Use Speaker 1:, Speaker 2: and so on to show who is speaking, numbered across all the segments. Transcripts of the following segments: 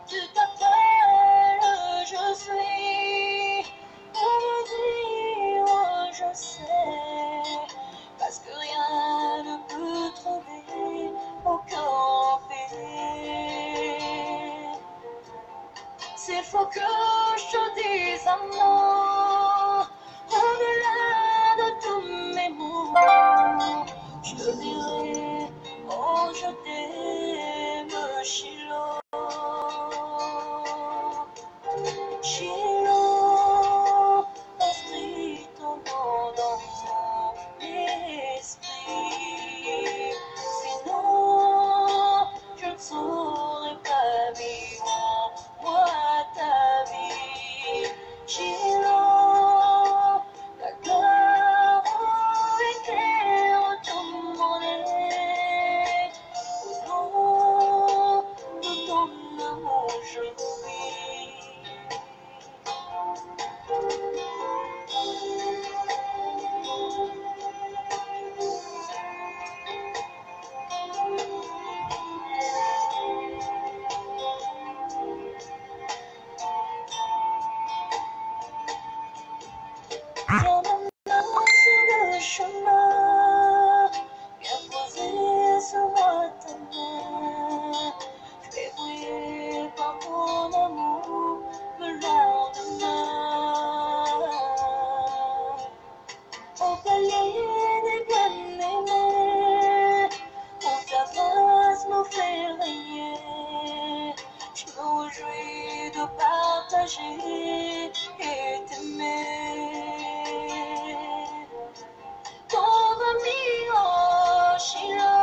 Speaker 1: Tu t'appelles, je suis. On me dit, oh, je sais. Parce que rien ne peut trouver aucun fait. S'il faut que je te dise un mot, au-delà de tous mes mots, je te dirai, oh, je t'aime, Chilo. Chilo, inscris ton nom dans mon esprit. Sinon, je ne saurais pas vivre moi ta vie. Chilo, ta gloire éclaire tout mon être. Au nom de ton amour, je vis. Tiens ma main sur le chemin, viens poser sur moi ta main. Fais briller par ton amour le lendemain. Au palais des bien-aimés, où ta face nous fait régner. Je me réjouis de partager et t'aimer. Ton ami, oh Chilo,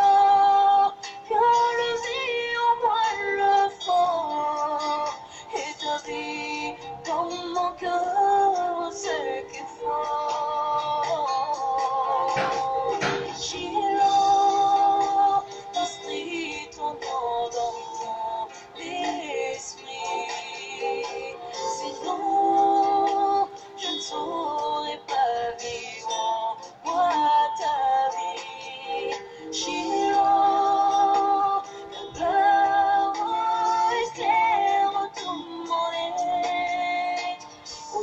Speaker 1: viens lever en moi le fort. Et ta vie dans mon cœur, ce qu'il faut. Chilo, inscris ton nom dans mon esprit. Sinon, je ne saurais pas vivre moi ta vie. Chilo, ta gloire éclaire tout mon être. Au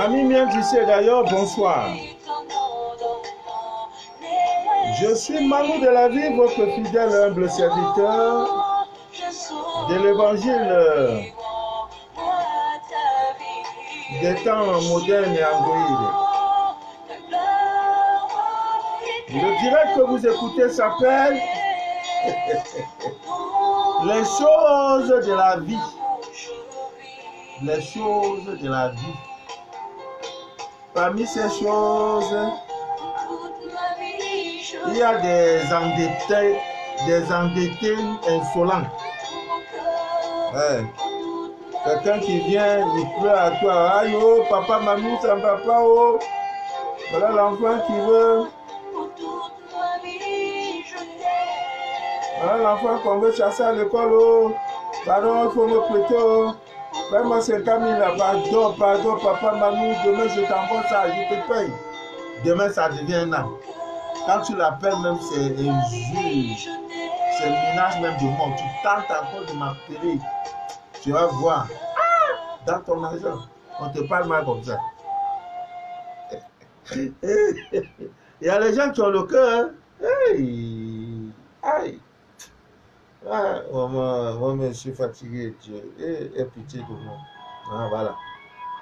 Speaker 2: Ami mien d'ici d'ailleurs, bonsoir. Je suis Manu de la vie, votre fidèle humble serviteur de l'évangile des temps modernes et androïdes. Le direct que vous écoutez s'appelle Les choses de la vie. Les choses de la vie. Parmi ces choses, il y a des endettés insolents. Ouais. Quelqu'un qui vient, il pleure à toi. Aïe, oh, papa, mamie, ça ne va pas, oh. Voilà l'enfant qui veut. Voilà l'enfant qu'on veut chasser à l'école, oh. Pardon, il faut me prêter, oh. Vraiment, c'est comme il a pardon, papa, mamie, demain je t'envoie ça, je te paye. Demain, ça devient un an. Quand tu l'appelles, même, c'est injure. C'est menace même de mort. Tu tentes encore de m'appeler. Tu vas voir. Dans ton argent, on te parle mal comme ça. Il y a les gens qui ont le cœur. Hey. Aïe. Ah, moi, je suis fatigué. Dieu. Aie pitié de moi. Ah, voilà.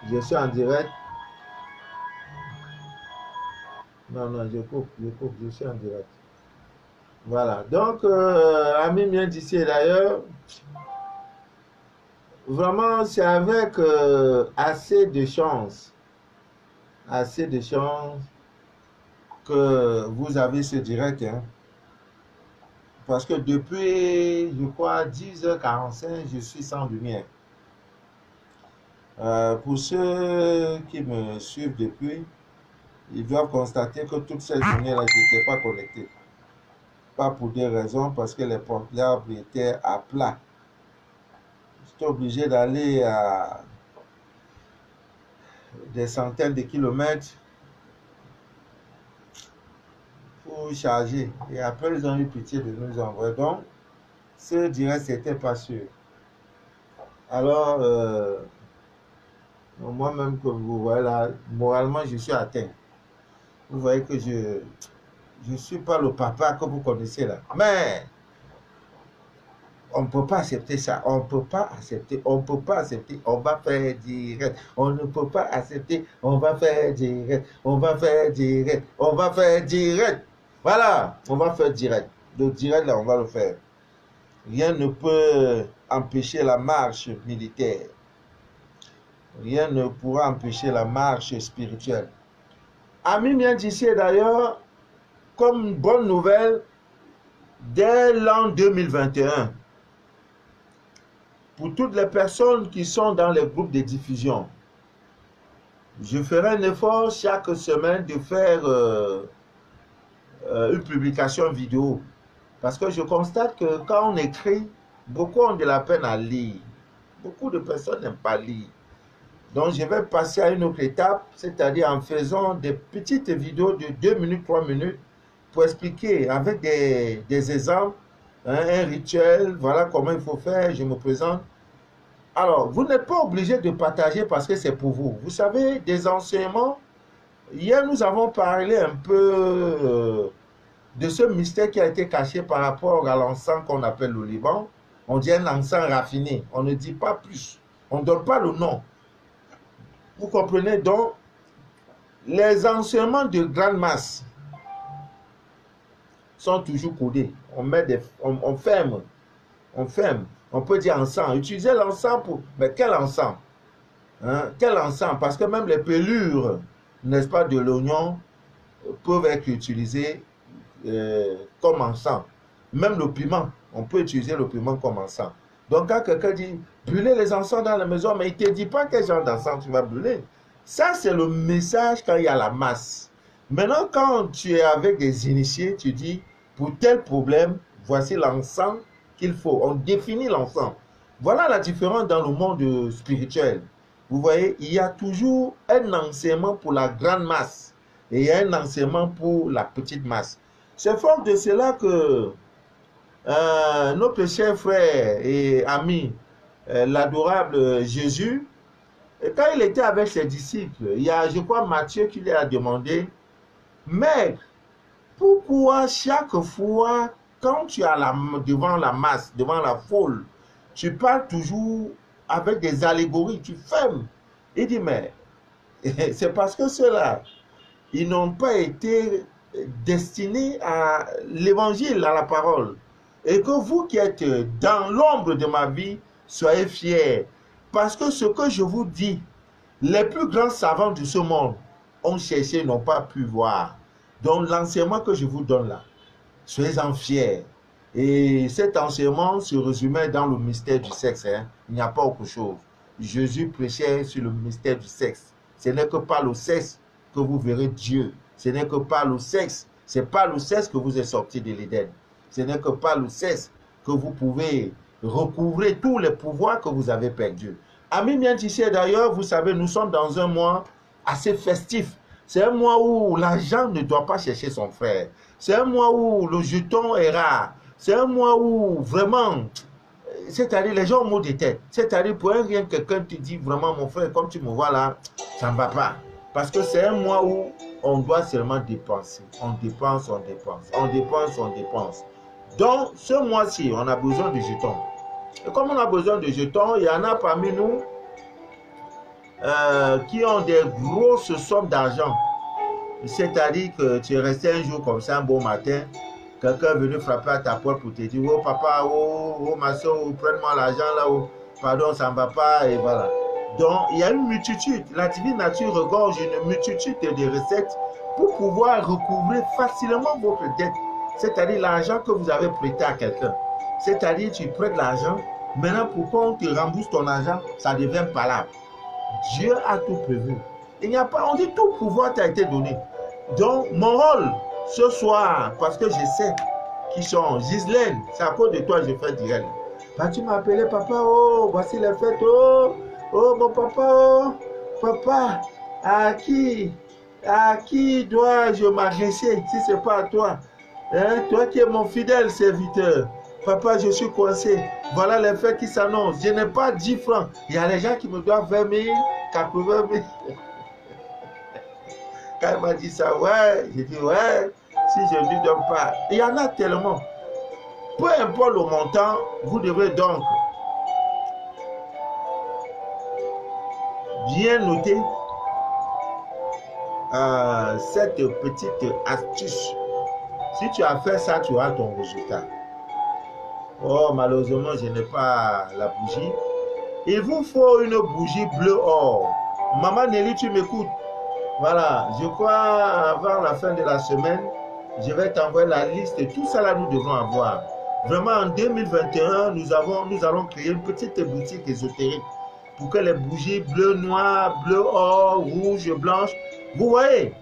Speaker 2: Je suis en direct. Non, je coupe, je suis en direct. Voilà. Donc, ami mien d'ici et d'ailleurs, vraiment, c'est avec assez de chance que vous avez ce direct. Hein. Parce que depuis, je crois, 10h45, je suis sans lumière. Pour ceux qui me suivent depuis, ils doivent constater que toute cette journée-là, je n'étais pas connecté. Pas pour des raisons, parce que les portables étaient à plat. J'étais obligé d'aller à des centaines de kilomètres pour charger. Et après, ils ont eu pitié de nous envoyer. Donc, ce direct, c'était pas sûr. Alors, moi-même, comme vous voyez là, moralement, je suis atteint. Vous voyez que je ne suis pas le papa que vous connaissez là. Mais, on ne peut pas accepter ça. On ne peut pas accepter. On ne peut pas accepter. On va faire direct. On ne peut pas accepter. On va faire direct. On va faire direct. On va faire direct. Voilà. On va faire direct. Le direct là, on va le faire. Rien ne peut empêcher la marche militaire. Rien ne pourra empêcher la marche spirituelle. Ami mien d'ici d'ailleurs, comme bonne nouvelle, dès l'an 2021, pour toutes les personnes qui sont dans les groupes de diffusion, je ferai un effort chaque semaine de faire une publication vidéo. Parce que je constate que quand on écrit, beaucoup ont de la peine à lire. Beaucoup de personnes n'aiment pas lire. Donc, je vais passer à une autre étape, c'est-à-dire en faisant des petites vidéos de 2 minutes, 3 minutes, pour expliquer avec des exemples, hein, un rituel, voilà comment il faut faire, je me présente. Alors, vous n'êtes pas obligé de partager parce que c'est pour vous. Vous savez, des enseignements, hier nous avons parlé un peu de ce mystère qui a été caché par rapport à l'encens qu'on appelle le Liban. On dit un encens raffiné, on ne dit pas plus, on ne donne pas le nom. Vous comprenez donc, les enseignements de grande masse sont toujours codés. On ferme. On peut dire encens. Utilisez l'encens pour... Mais quel encens? Hein? Quel encens? Parce que même les pelures, n'est-ce pas, de l'oignon peuvent être utilisées comme encens. Même le piment, on peut utiliser le piment comme encens. Donc quand quelqu'un dit brûler les encens dans la maison, mais il ne te dit pas quel genre d'encens tu vas brûler. Ça, c'est le message quand il y a la masse. Maintenant, quand tu es avec des initiés, tu dis pour tel problème, voici l'encens qu'il faut. On définit l'encens. Voilà la différence dans le monde spirituel. Vous voyez, il y a toujours un enseignement pour la grande masse et il y a un enseignement pour la petite masse. C'est fort de cela que notre cher frère et ami, l'adorable Jésus, Et quand il était avec ses disciples, il y a, je crois, Matthieu qui lui a demandé, mais pourquoi chaque fois, quand tu es devant la masse, devant la foule, tu parles toujours avec des allégories, tu fermes. Il dit, mais c'est parce que ceux-là, ils n'ont pas été destinés à l'évangile, à la parole. Et que vous qui êtes dans l'ombre de ma vie, soyez fiers. Parce que ce que je vous dis, les plus grands savants de ce monde ont cherché, n'ont pas pu voir. Donc l'enseignement que je vous donne là, soyez-en fiers. Et cet enseignement se résumait dans le mystère du sexe. Hein. Il n'y a pas autre chose. Jésus prêchait sur le mystère du sexe. Ce n'est que par le sexe que vous verrez Dieu. Ce n'est que par le sexe. Ce n'est pas le sexe que vous êtes sorti de l'Éden. Ce n'est que par le sexe que vous pouvez recouvrer tous les pouvoirs que vous avez perdus. Amis bien tissés, d'ailleurs, vous savez, nous sommes dans un mois assez festif. C'est un mois où l'argent ne doit pas chercher son frère. C'est un mois où le jeton est rare. C'est un mois où vraiment, c'est-à-dire les gens ont mot de tête. C'est-à-dire pour un rien, quelqu'un te dit vraiment, mon frère, comme tu me vois là, ça ne va pas. Parce que c'est un mois où on doit seulement dépenser. On dépense, on dépense. On dépense, on dépense. Donc, ce mois-ci, on a besoin de jetons. Et comme on a besoin de jetons, il y en a parmi nous qui ont des grosses sommes d'argent. C'est-à-dire que tu es resté un jour comme ça, un bon matin, quelqu'un est venu frapper à ta porte pour te dire, oh papa, oh ma soeur, oh, prenne-moi l'argent là, oh, pardon, ça ne va pas, et voilà. Donc, il y a une multitude, la divine nature regorge une multitude de recettes pour pouvoir recouvrir facilement votre dette. C'est-à-dire l'argent que vous avez prêté à quelqu'un. C'est-à-dire tu prêtes l'argent, maintenant pour qu'on te rembourse ton argent, ça devient palable. Dieu a tout prévu. Il n'y a pas, on dit tout pouvoir t'a été donné. Donc mon rôle ce soir, parce que je sais qui sont Gislaine, c'est à cause de toi que je fais direct. Bah, tu m'as appelé papa, oh, voici les fêtes, oh, oh mon papa, oh, papa, à qui dois-je m'adresser si ce n'est pas à toi? Hein? Toi qui es mon fidèle serviteur. Papa, je suis coincé. Voilà les fêtes qui s'annoncent. Je n'ai pas 10 francs. Il y a des gens qui me doivent 20 000, 80 000. Quand il m'a dit ça, ouais, j'ai dit, ouais, si je ne lui donne pas. Il y en a tellement. Peu importe le montant, vous devrez donc bien noter cette petite astuce. Si tu as fait ça, tu auras ton résultat. Oh, malheureusement, je n'ai pas la bougie. Il vous faut une bougie bleu or. Maman Nelly, tu m'écoutes? Voilà, je crois avant la fin de la semaine, je vais t'envoyer la liste. Tout ça là, nous devons avoir. Vraiment, en 2021, nous allons créer une petite boutique ésotérique pour que les bougies bleu, noir, bleu, or, rouge, blanche, vous voyez,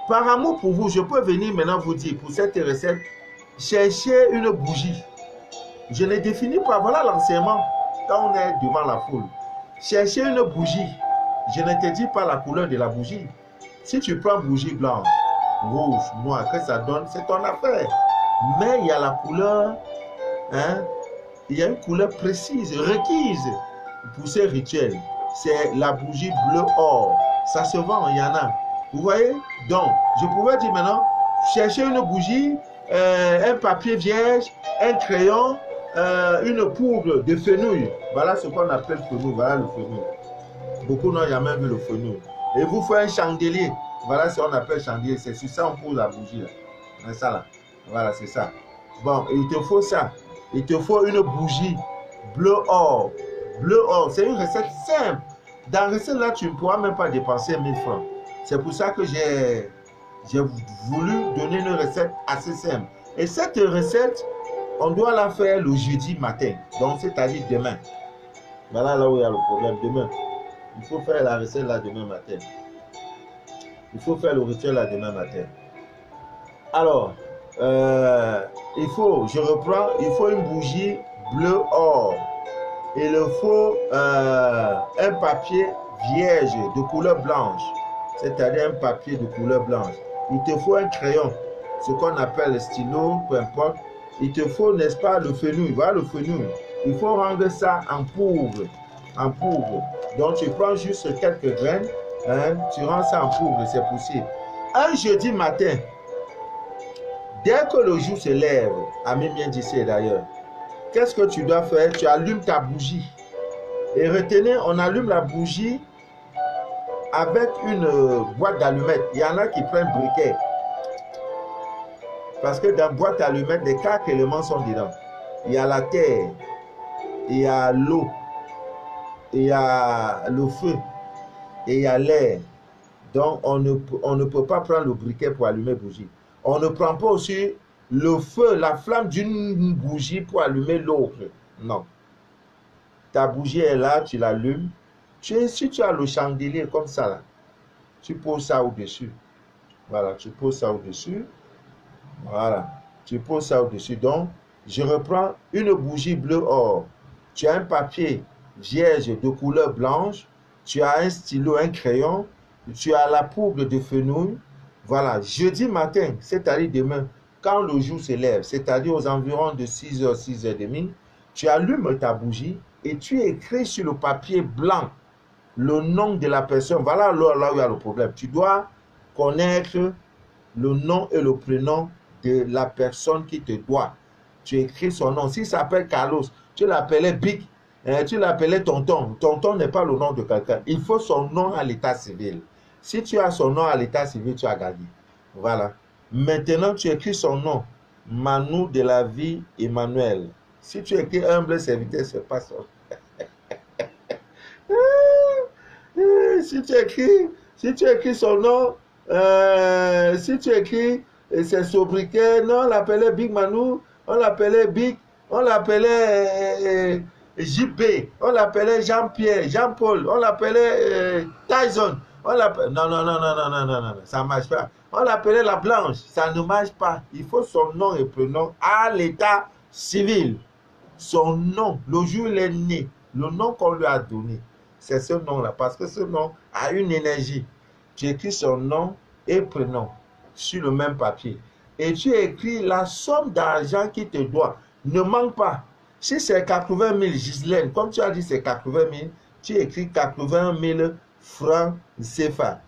Speaker 2: par amour pour vous, je peux venir maintenant vous dire, pour cette recette, cherchez une bougie. Je ne définis pas, voilà l'enseignement quand on est devant la foule. Cherchez une bougie. Je ne te dis pas la couleur de la bougie. Si tu prends bougie blanche, rouge, noire, que ça donne, c'est ton affaire. Mais il y a la couleur, hein, il y a une couleur précise, requise pour ces rituels. C'est la bougie bleu or. Ça se vend, il y en a. Vous voyez? Donc, je pouvais dire maintenant, chercher une bougie, un papier vierge, un crayon, une poudre de fenouil. Voilà ce qu'on appelle fenouil. Voilà le fenouil. Beaucoup n'ont jamais vu le fenouil. Et vous faites un chandelier. Voilà ce qu'on appelle chandelier. C'est sur ça on pose la bougie. Là. Ça là. Voilà, c'est ça. Bon, il te faut ça. Il te faut une bougie bleu or. Bleu or, c'est une recette simple. Dans la recette là, tu ne pourras même pas dépenser 1000 francs. C'est pour ça que j'ai voulu donner une recette assez simple. Et cette recette, on doit la faire le jeudi matin. Donc, c'est-à-dire demain. Voilà là où il y a le problème. Demain. Il faut faire la recette là demain matin. Il faut faire le rituel là demain matin. Alors, il faut, je reprends, il faut une bougie bleu or. Il faut un papier vierge de couleur blanche. C'est-à-dire un papier de couleur blanche. Il te faut un crayon, ce qu'on appelle le stylo, peu importe. Il te faut, n'est-ce pas, le fenouil. Voilà le fenouil. Il faut rendre ça en poudre. En poudre. Donc, tu prends juste quelques graines, hein, tu rends ça en poudre, c'est possible. Un jeudi matin, dès que le jour se lève, Ami bien d'ici d'ailleurs, qu'est-ce que tu dois faire? Tu allumes ta bougie. Et retenez, on allume la bougie avec une boîte d'allumettes. Il y en a qui prennent briquet. Parce que dans la boîte d'allumettes, les 4 éléments sont dedans. Il y a la terre, il y a l'eau, il y a le feu, et il y a l'air. Donc, on ne peut pas prendre le briquet pour allumer la bougie. On ne prend pas aussi le feu, la flamme d'une bougie pour allumer l'autre. Non. Ta bougie est là, tu l'allumes. Si tu as le chandelier comme ça, là, tu poses ça au-dessus. Voilà, tu poses ça au-dessus. Voilà, tu poses ça au-dessus. Donc, je reprends une bougie bleu or. Tu as un papier vierge de couleur blanche. Tu as un stylo, un crayon. Tu as la poudre de fenouil. Voilà, jeudi matin, c'est-à-dire demain, quand le jour se lève, c'est-à-dire aux environs de 6h, 6h30, tu allumes ta bougie et tu écris sur le papier blanc le nom de la personne. Voilà là où il y a le problème. Tu dois connaître le nom et le prénom de la personne qui te doit. Tu écris son nom. S'il s'appelle Carlos, tu l'appelais Big, tu l'appelais Tonton. Tonton n'est pas le nom de quelqu'un. Il faut son nom à l'état civil. Si tu as son nom à l'état civil, tu as gagné. Voilà. Maintenant, tu écris son nom. Manu de la vie Emmanuel. Si tu écris humble serviteur, c'est pas ça. Si tu écris son nom, si tu écris c'est sobriquet, non, on l'appelait Big Manu, on l'appelait Big, on l'appelait JB, on l'appelait Jean-Pierre, Jean-Paul, on l'appelait Tyson, on l'appelait, non, ça ne marche pas. On l'appelait la Blanche, ça ne marche pas. Il faut son nom et prénom à l'état civil. Son nom, le jour où il est né, le nom qu'on lui a donné. C'est ce nom-là, parce que ce nom a une énergie. Tu écris son nom et prénom sur le même papier. Et tu écris la somme d'argent qui te doit. Ne manque pas. Si c'est 80 000, Ghislaine, comme tu as dit, c'est 80 000, tu écris 80 000 francs CFA.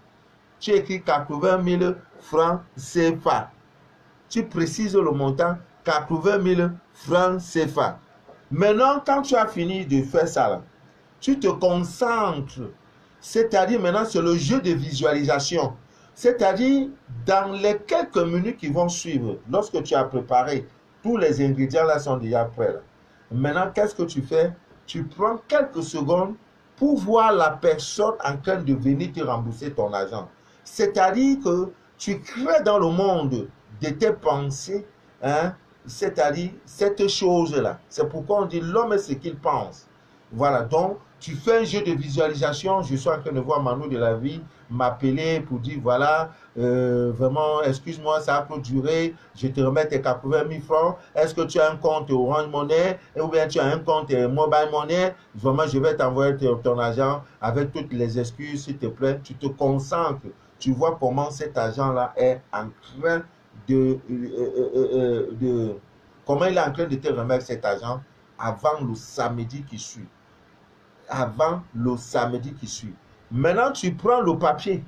Speaker 2: Tu écris 80 000 francs CFA. Tu précises le montant, 80 000 francs CFA. Maintenant, quand tu as fini de faire ça, là, tu te concentres, c'est-à-dire maintenant c'est le jeu de visualisation, c'est-à-dire dans les quelques minutes qui vont suivre, lorsque tu as préparé, tous les ingrédients là sont déjà prêts. Là. Maintenant, qu'est-ce que tu fais? Tu prends quelques secondes pour voir la personne en train de venir te rembourser ton argent. C'est-à-dire que tu crées dans le monde de tes pensées, hein, c'est-à-dire cette chose-là. C'est pourquoi on dit l'homme est ce qu'il pense. Voilà, donc tu fais un jeu de visualisation. Je suis en train de voir Manu de la vie m'appeler pour dire voilà, vraiment, excuse-moi, ça a peu duré, je te remets tes 80 000 francs. Est-ce que tu as un compte Orange Money ou bien tu as un compte Mobile Money? Vraiment, je vais t'envoyer ton argent avec toutes les excuses, s'il te plaît. Tu te concentres, tu vois comment cet argent-là est en train comment il est en train de te remettre cet argent avant le samedi qui suit. Avant le samedi qui suit. Maintenant, tu prends le papier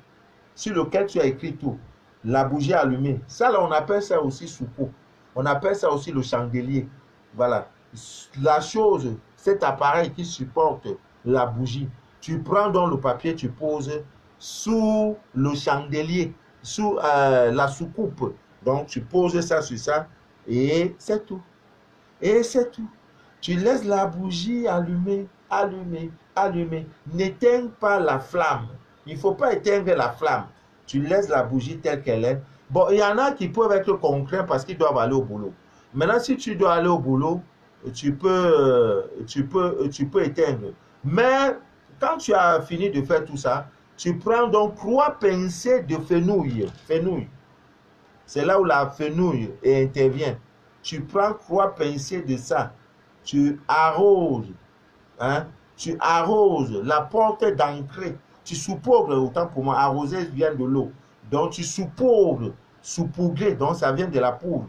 Speaker 2: sur lequel tu as écrit tout, la bougie allumée. Ça, là, on appelle ça aussi soucoupe. On appelle ça aussi le chandelier. Voilà. La chose, cet appareil qui supporte la bougie, tu prends donc le papier, tu poses sous le chandelier, sous la soucoupe. Donc, tu poses ça sur ça et c'est tout. Et c'est tout. Tu laisses la bougie allumée, allumée, allumée. N'éteins pas la flamme. Il ne faut pas éteindre la flamme. Tu laisses la bougie telle qu'elle est. Bon, il y en a qui peuvent être contraints parce qu'ils doivent aller au boulot. Maintenant, si tu dois aller au boulot, tu peux éteindre. Mais quand tu as fini de faire tout ça, tu prends donc 3 pincées de fenouil. Fenouil. C'est là où la fenouil intervient. Tu prends 3 pincées de ça. Tu arroses. Hein? Tu arroses la porte d'entrée. Tu saupoudres, autant pour moi, arroser vient de l'eau. Donc tu saupoudres, saupoudrer, donc ça vient de la poudre.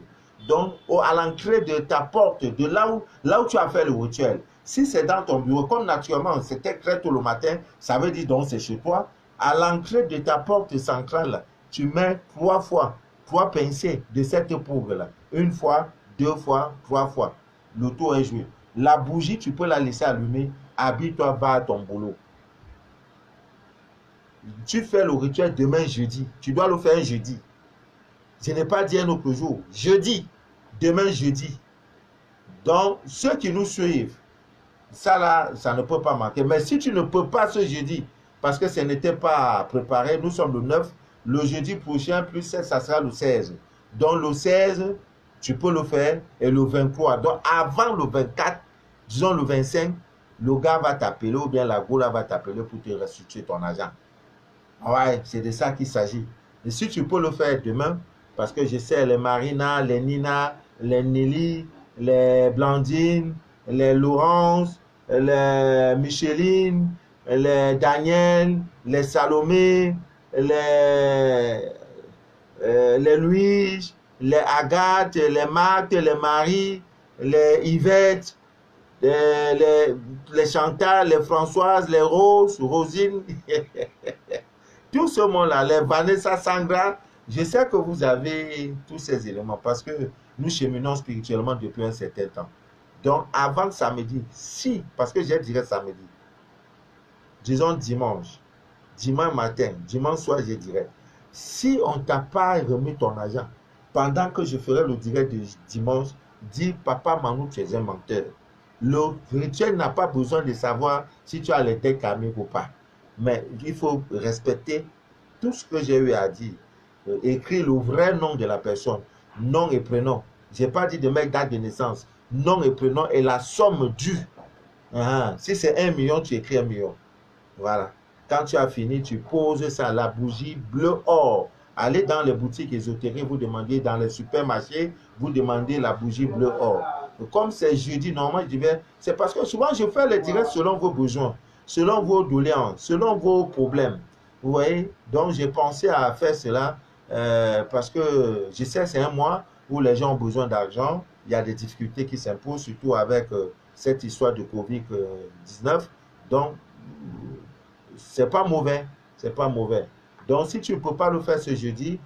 Speaker 2: Donc, à l'entrée de ta porte, de là où tu as fait le rituel. Si c'est dans ton bureau, comme naturellement, c'était très tôt le matin, ça veut dire donc c'est chez toi. À l'entrée de ta porte centrale, tu mets 3 fois, 3 pincées de cette poudre-là. 1 fois, 2 fois, 3 fois. Le tour est joué. La bougie, tu peux la laisser allumer. Habille-toi, va à ton boulot. Tu fais le rituel demain jeudi. Tu dois le faire jeudi. Je n'ai pas dit un autre jour. Jeudi. Demain jeudi. Donc, ceux qui nous suivent, ça là, ça ne peut pas manquer. Mais si tu ne peux pas ce jeudi, parce que ce n'était pas préparé, nous sommes le 9, le jeudi prochain, plus 7, ça sera le 16. Donc, le 16, tu peux le faire, et le 23. Donc, avant le 24, disons le 25, le gars va t'appeler, ou bien la gola va t'appeler pour te restituer ton argent. Ouais, c'est de ça qu'il s'agit. Et si tu peux le faire demain, parce que je sais, les Marina, les Nina, les Nelly, les Blandine, les Laurence, les Micheline, les Daniel, les Salomé, les Louise, les Agathe, les Marthe, les Marie, les Yvette, les Chantal, les Françoise, les Rose, Rosine, tout ce monde-là, les Vanessa Sangra, je sais que vous avez tous ces éléments parce que nous cheminons spirituellement depuis un certain temps. Donc, avant samedi, si, parce que j'ai dirais samedi, disons dimanche matin, dimanche soir, je dirais, si on ne t'a pas remis ton argent, pendant que je ferai le direct de dimanche, dis, papa Manu, tu es un menteur. Le rituel n'a pas besoin de savoir si tu as les têtes karmiques ou pas. Mais il faut respecter tout ce que j'ai eu à dire. Écrire le vrai nom de la personne, nom et prénom. Je n'ai pas dit de mettre date de naissance. Nom et prénom et la somme due. Si c'est 1 million, tu écris 1 million. Voilà. Quand tu as fini, tu poses ça, la bougie bleu or. Allez dans les boutiques ésotériques, vous demandez dans les supermarchés, vous demandez la bougie bleu or. Comme c'est jeudi, normalement, je dis, c'est parce que souvent je fais les directs selon vos besoins, selon vos doléances, selon vos problèmes. Vous voyez? Donc j'ai pensé à faire cela parce que je sais c'est un mois où les gens ont besoin d'argent. Il y a des difficultés qui s'imposent, surtout avec cette histoire de Covid-19. Donc, c'est pas mauvais. C'est pas mauvais. Donc, si tu ne peux pas le faire ce jeudi,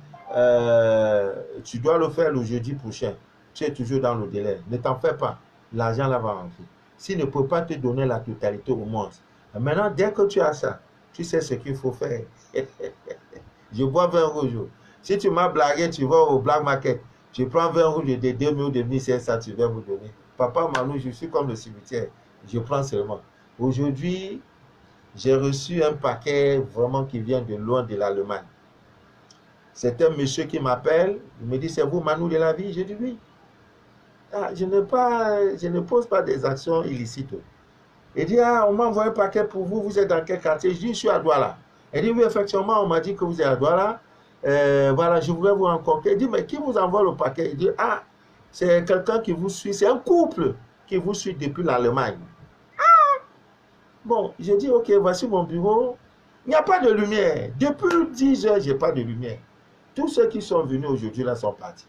Speaker 2: tu dois le faire le jeudi prochain. Tu es toujours dans le délai. Ne t'en fais pas. L'argent là va rentrer. S'il ne peut pas te donner la totalité au moins. Maintenant, dès que tu as ça, tu sais ce qu'il faut faire. Je bois 20 rouges. Si tu m'as blagué, tu vas au black market. Je prends 20 rouges de 2000 ou de 1500, tu vas me donner. Papa Manu, je suis comme le cimetière. Je prends seulement. Aujourd'hui, j'ai reçu un paquet vraiment qui vient de loin de l'Allemagne. C'est un monsieur qui m'appelle. Il me dit, c'est vous Manu de la vie? Je dis oui. Ah, je ne pose pas des actions illicites. Il dit, ah, on m'a envoyé un paquet pour vous, vous êtes dans quel quartier? Je dis, je suis à Douala. Il dit, oui, effectivement, on m'a dit que vous êtes à Douala. Voilà, je voulais vous rencontrer. Il dit, mais qui vous envoie le paquet? Il dit, ah, c'est quelqu'un qui vous suit, c'est un couple qui vous suit depuis l'Allemagne. Ah! Bon, je dis, ok, voici mon bureau. Il n'y a pas de lumière. Depuis 10 heures, je n'ai pas de lumière. Tous ceux qui sont venus aujourd'hui là sont partis.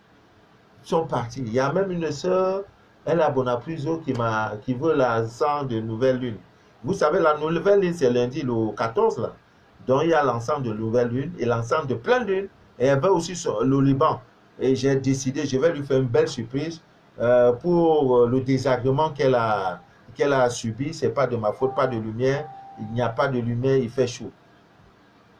Speaker 2: Il y a même une soeur, elle a Bonapriso qui veut l'ensemble de nouvelle lune. Vous savez, la nouvelle lune, c'est lundi, le 14 là. Donc, il y a l'ensemble de nouvelle lune et l'ensemble de pleine lune. Et elle va aussi sur le Liban. Et j'ai décidé, je vais lui faire une belle surprise pour le désagrément qu'elle a subi. Ce n'est pas de ma faute, pas de lumière. Il n'y a pas de lumière, il fait chaud.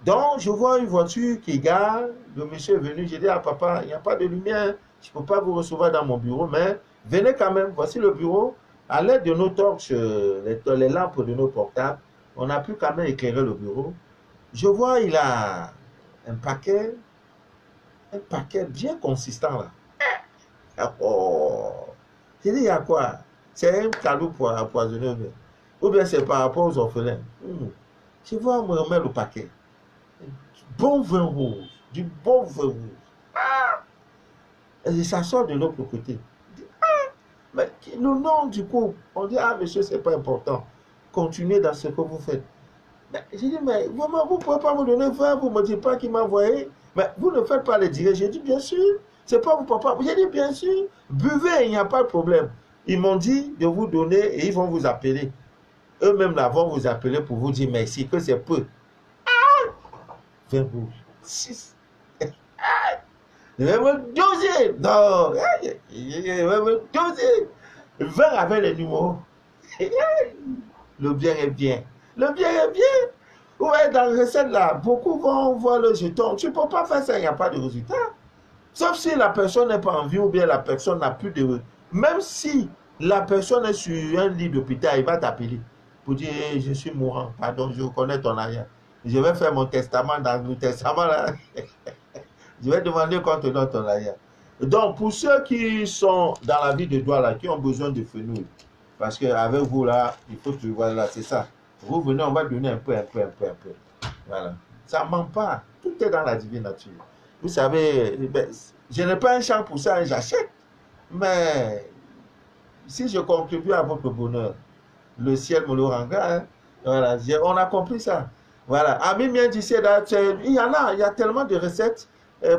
Speaker 2: Donc, je vois une voiture qui gare. Le monsieur est venu, j'ai dit à papa, il n'y a pas de lumière. Je ne peux pas vous recevoir dans mon bureau, mais venez quand même. Voici le bureau. À l'aide de nos torches, les lampes de nos portables, on a pu quand même éclairer le bureau. Je vois, il a un paquet bien consistant là. Oh. J'ai dit, il y a quoi? C'est un cadeau pour empoisonner. Ou bien c'est par rapport aux orphelins. Je vois, on me remet le paquet. Bon vin rouge. Du bon vin rouge. Ah. Et ça sort de l'autre côté. Ah. Mais le nom du couple, on dit, ah monsieur, c'est pas important. Continuez dans ce que vous faites. J'ai dit, mais vraiment, vous ne pouvez pas me donner 20, vous ne me dites pas qui m'a envoyé. Mais vous ne faites pas les diriger. J'ai dit, bien sûr, C'est pas vos papas. J'ai dit, bien sûr, buvez, il n'y a pas de problème. Ils m'ont dit de vous donner et ils vont vous appeler. Eux-mêmes là vont vous appeler pour vous dire merci, que c'est peu. 20 boules. 6. Je vais me doser. Non. Je vais me doser. 20 avec les numéros. Le bien est bien. Le bien est bien. Ouais, dans la recette là, beaucoup vont voir le jeton. Tu ne peux pas faire ça, il n'y a pas de résultat. Sauf si la personne n'est pas en vie ou bien la personne n'a plus de... Même si la personne est sur un lit d'hôpital, il va t'appeler pour dire hey, je suis mourant, pardon, je reconnais ton arrière. Je vais faire mon testament dans le testament là. Je vais demander qu'on te donne ton arrière. Donc, pour ceux qui sont dans la vie de droit là, qui ont besoin de fenouil, parce qu'avec vous là, il faut que voilà, c'est ça. Vous venez, on va donner un peu. Voilà. Ça ne ment pas. Tout est dans la divine nature. Vous savez, ben, je n'ai pas un champ pour ça, j'achète. Mais si je contribue à votre bonheur, le ciel me le rendra. Hein. Voilà, on a compris ça. Voilà. Ami bien dit, il y en a, il y a tellement de recettes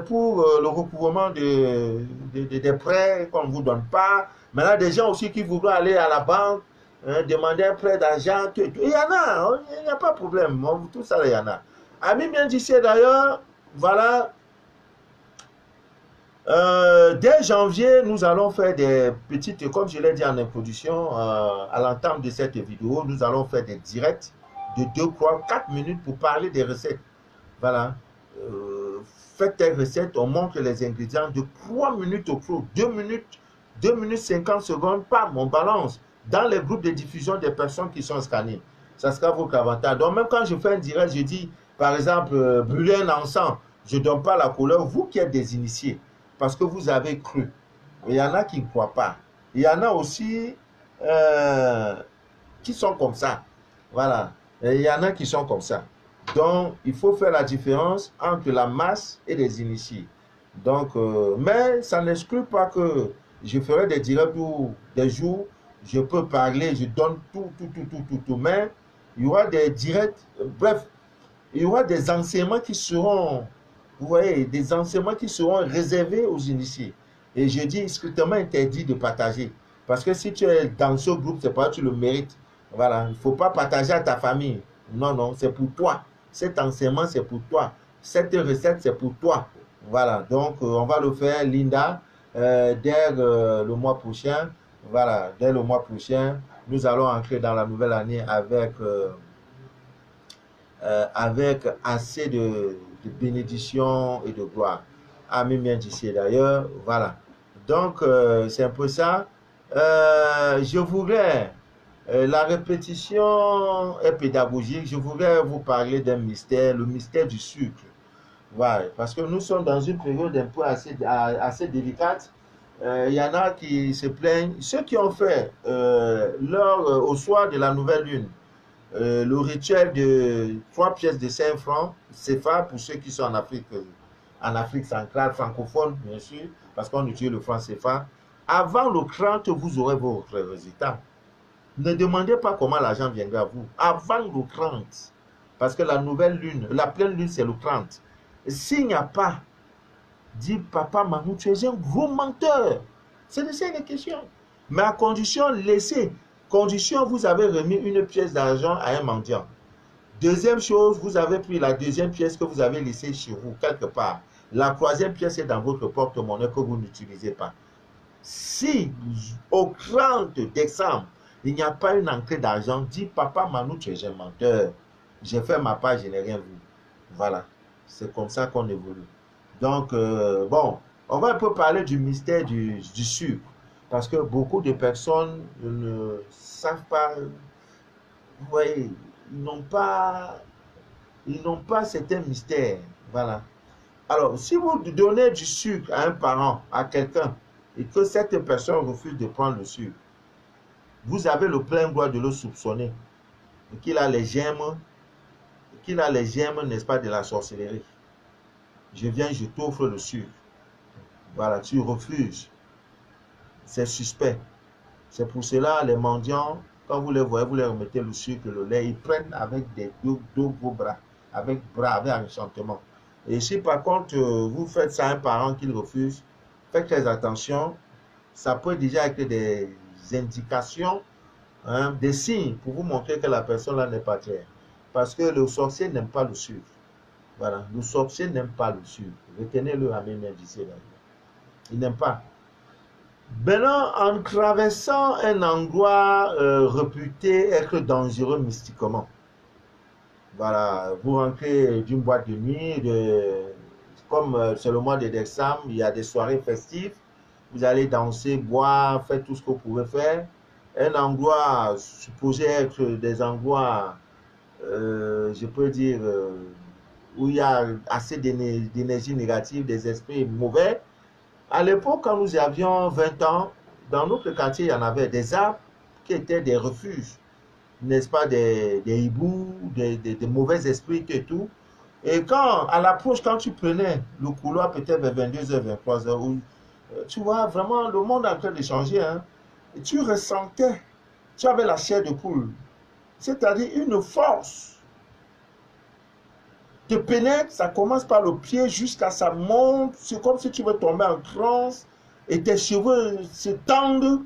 Speaker 2: pour le recouvrement des prêts qu'on ne vous donne pas. Maintenant, des gens aussi qui voudront aller à la banque, demander un prêt d'argent. Il y en a, il n'y a pas de problème. Tout ça, il y en a. Ami bien dit, d'ailleurs, voilà. Dès janvier, nous allons faire des petites, comme je l'ai dit en introduction, à l'entame de cette vidéo, nous allons faire des directs de 2, 3, 4 minutes pour parler des recettes. Voilà. Faites tes recettes, on montre les ingrédients de 3 minutes au pro, 2 minutes 50 secondes, pas on balance dans les groupes de diffusion des personnes qui sont scannées. Ça sera votre avantage. Donc même quand je fais un direct, je dis, par exemple, brûler un encens, je ne donne pas la couleur, vous qui êtes des initiés. Parce que vous avez cru. Il y en a qui ne croient pas. Il y en a aussi qui sont comme ça. Voilà. Et il y en a qui sont comme ça. Donc, il faut faire la différence entre la masse et les initiés. Donc, mais ça n'exclut pas que je ferai des directs où des jours, je peux parler, je donne tout. Mais il y aura des directs, bref, il y aura des enseignements qui seront... Vous voyez, des enseignements qui seront réservés aux initiés. Et je dis strictement interdit de partager. Parce que si tu es dans ce groupe, c'est pas que tu le mérites. Voilà, il ne faut pas partager à ta famille. Non, c'est pour toi. Cet enseignement, c'est pour toi. Cette recette, c'est pour toi. Voilà, donc on va le faire, Linda, dès le mois prochain. Voilà, dès le mois prochain, nous allons entrer dans la nouvelle année avec assez de bénédiction et de gloire. Amen bien d'ici d'ailleurs. Voilà. Donc, c'est un peu ça. Je voudrais, la répétition est pédagogique. Je voudrais vous parler d'un mystère, le mystère du sucre. Voilà. Parce que nous sommes dans une période un peu assez délicate. Il y en a qui se plaignent. Ceux qui ont fait au soir de la nouvelle lune, le rituel de 3 pièces de 5 francs, CFA pour ceux qui sont en Afrique centrale, francophone, bien sûr, parce qu'on utilise le franc CFA. Avant le 30, vous aurez vos résultats. Ne demandez pas comment l'argent viendra à vous. Avant le 30, parce que la nouvelle lune, la pleine lune, c'est le 30. S'il n'y a pas, dit papa Manou, tu es un gros menteur. C'est ça la question. Mais à condition, laissez. Condition, vous avez remis une pièce d'argent à un mendiant. Deuxième chose, vous avez pris la deuxième pièce que vous avez laissée chez vous, quelque part. La troisième pièce est dans votre porte-monnaie que vous n'utilisez pas. Si, au 30 décembre, il n'y a pas une entrée d'argent, dis papa Manou, tu es un menteur. J'ai fait ma part, je n'ai rien vu. Voilà. C'est comme ça qu'on évolue. Donc, bon, on va un peu parler du mystère du sucre. Parce que beaucoup de personnes ne savent pas, vous voyez, ils n'ont pas certains mystères. Voilà. Alors, si vous donnez du sucre à un parent, à quelqu'un, et que cette personne refuse de prendre le sucre, vous avez le plein droit de le soupçonner. Qu'il a les gemmes, n'est-ce pas, de la sorcellerie. Je viens, je t'offre le sucre. Voilà, tu refuses. C'est suspect. C'est pour cela, les mendiants, quand vous les voyez, vous leur remettez le sucre, le lait, ils prennent avec deux gros bras, avec enchantement. Et si par contre, vous faites ça à un parent qui refuse, Faites très attention. Ça peut déjà être des indications, hein, des signes pour vous montrer que la personne là n'est pas claire. Parce que le sorcier n'aime pas le suivre. Voilà, le sorcier n'aime pas le suivre. Retenez-le à mes mains d'ici là. Il n'aime pas. Maintenant, en traversant un endroit réputé être dangereux mystiquement, voilà, vous rentrez d'une boîte de nuit, comme c'est le mois de décembre, il y a des soirées festives, vous allez danser, boire, faire tout ce que vous pouvez faire. Un endroit supposé être des endroits, je peux dire, où il y a assez d'énergie négative, des esprits mauvais. À l'époque, quand nous avions 20 ans, dans notre quartier, il y en avait des arbres qui étaient des refuges, n'est-ce pas, des hiboux, des mauvais esprits et tout. Et quand, à l'approche, quand tu prenais le couloir peut-être vers 22h, 23h, où, tu vois vraiment le monde est en train de changer, hein, et tu ressentais, tu avais la chair de poule, c'est-à-dire une force te pénètre, ça commence par le pied jusqu'à ça monte, c'est comme si tu veux tomber en transe et tes cheveux se tendent.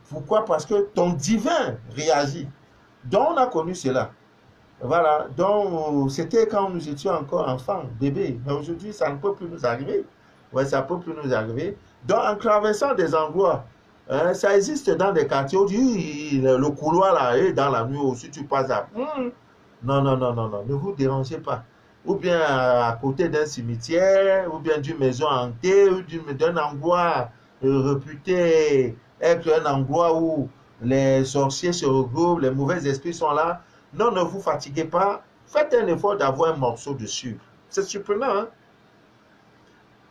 Speaker 2: Pourquoi? Parce que ton divin réagit. Donc on a connu cela. Voilà, donc c'était quand nous étions encore enfants, bébés. Mais aujourd'hui, ça ne peut plus nous arriver. Ouais, ça ne peut plus nous arriver. Donc en traversant des endroits, hein, ça existe dans des quartiers où le couloir là, et dans la nuit aussi, tu passes à... Non, non, non, non, non, ne vous dérangez pas. Ou bien à côté d'un cimetière, ou bien d'une maison hantée, ou d'un endroit réputé être un endroit où les sorciers se regroupent, les mauvais esprits sont là. Non, ne vous fatiguez pas. Faites un effort d'avoir un morceau de sucre. C'est surprenant, hein?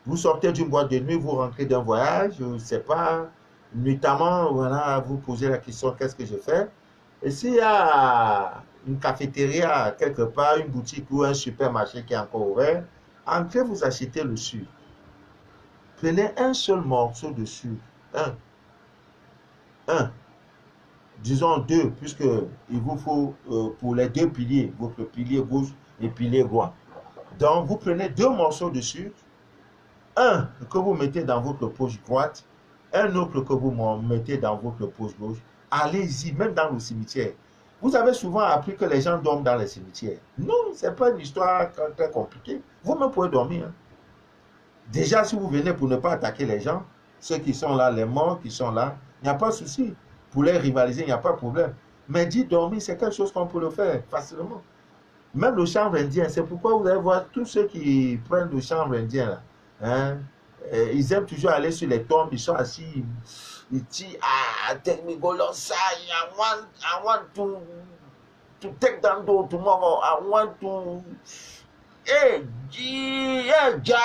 Speaker 2: Vous sortez d'une boîte de nuit, vous rentrez d'un voyage, je ne sais pas, nuitamment, voilà, vous posez la question, qu'est-ce que je fais? Et s'il y a une cafétéria quelque part, une boutique ou un supermarché qui est encore ouvert, entrez, vous achetez le sucre. Prenez un seul morceau de sucre. Un. Disons deux, puisque il vous faut pour les deux piliers, votre pilier gauche et pilier droit. Donc, vous prenez deux morceaux de sucre, un que vous mettez dans votre poche droite, un autre que vous mettez dans votre poche gauche. Allez-y, même dans le cimetière. Vous avez souvent appris que les gens dorment dans les cimetières. Non, ce n'est pas une histoire très compliquée. Vous-même pouvez dormir. Hein. Déjà, si vous venez pour ne pas attaquer les gens, ceux qui sont là, les morts qui sont là, il n'y a pas de souci. Pour les rivaliser, il n'y a pas de problème. Mais dire dormir, c'est quelque chose qu'on peut le faire facilement. Même le chanvre indien, c'est pourquoi vous allez voir tous ceux qui prennent le chanvre indien, là, hein, ils aiment toujours aller sur les tombes, ils sont assis, ils disent, ah, take me go outside, I want to take down tomorrow, I want to, hey, ja.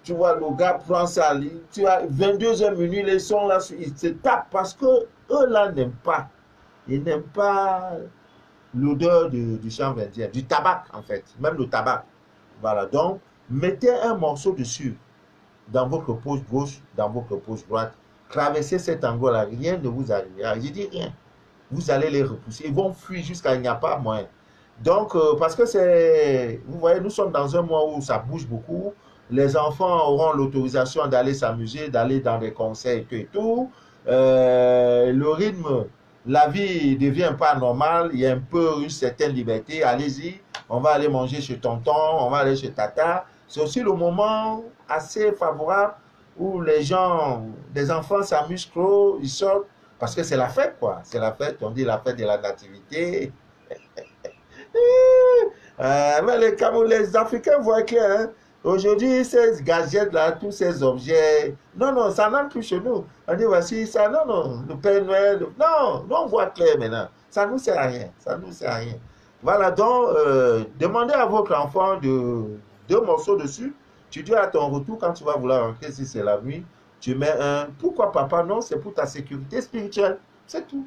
Speaker 2: Tu vois, le gars prend ça, tu vois, 22h minuit, les sons là, ils se tapent parce que eux là n'aiment pas. Ils n'aiment pas l'odeur du chanvre indien, du tabac en fait, même le tabac. Voilà, donc mettez un morceau de sucre dans votre poche gauche, dans votre poche droite, traversez cet endroit-là, rien ne vous arrivera. Je dis rien. Vous allez les repousser, ils vont fuir jusqu'à il n'y a pas moyen. Donc, parce que c'est, vous voyez, nous sommes dans un mois où ça bouge beaucoup. Les enfants auront l'autorisation d'aller s'amuser, d'aller dans des concerts et tout. Le rythme, la vie ne devient pas normale. Il y a un peu une certaine liberté. Allez-y, on va aller manger chez tonton, on va aller chez tata. C'est aussi le moment assez favorable où les gens, les enfants s'amusent trop, ils sortent. Parce que c'est la fête, quoi. C'est la fête, on dit la fête de la nativité. Mais les Africains voient clair. Hein? Aujourd'hui, ces gadgets-là, tous ces objets, non, non, ça n'entre plus chez nous. On dit, voici ça, non, non, le Père Noël, non, on voit clair maintenant. Ça ne nous sert à rien, ça ne nous sert à rien. Voilà, donc, demandez à votre enfant deux morceaux dessus. Tu dis à ton retour, quand tu vas vouloir rentrer, si c'est la nuit, tu mets un. Pourquoi papa? Non, c'est pour ta sécurité spirituelle. C'est tout.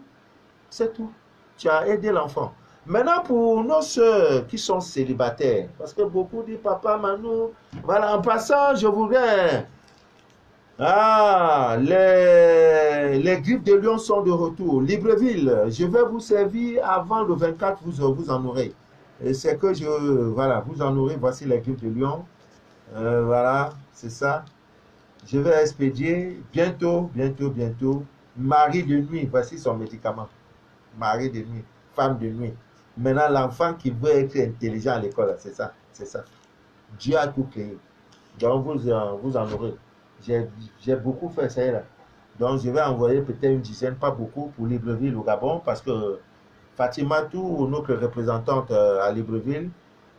Speaker 2: C'est tout. Tu as aidé l'enfant. Maintenant, pour nos soeurs qui sont célibataires, parce que beaucoup disent, papa, Manou, voilà, en passant, je voudrais... Ah, les griffes de lion sont de retour. Libreville, je vais vous servir avant le 24, vous en aurez. Et c'est que voilà, vous en aurez, voici les griffes de lion. Voilà, c'est ça. Je vais expédier bientôt, bientôt. Mari de nuit, voici son médicament. Mari de nuit, femme de nuit. Maintenant, l'enfant qui veut être intelligent à l'école, c'est ça, c'est ça. Dieu a tout créé. Donc, vous en aurez. J'ai beaucoup fait ça là. Donc, je vais envoyer peut-être une dizaine, pas beaucoup, pour Libreville au Gabon, parce que Fatima Tou, notre représentante à Libreville,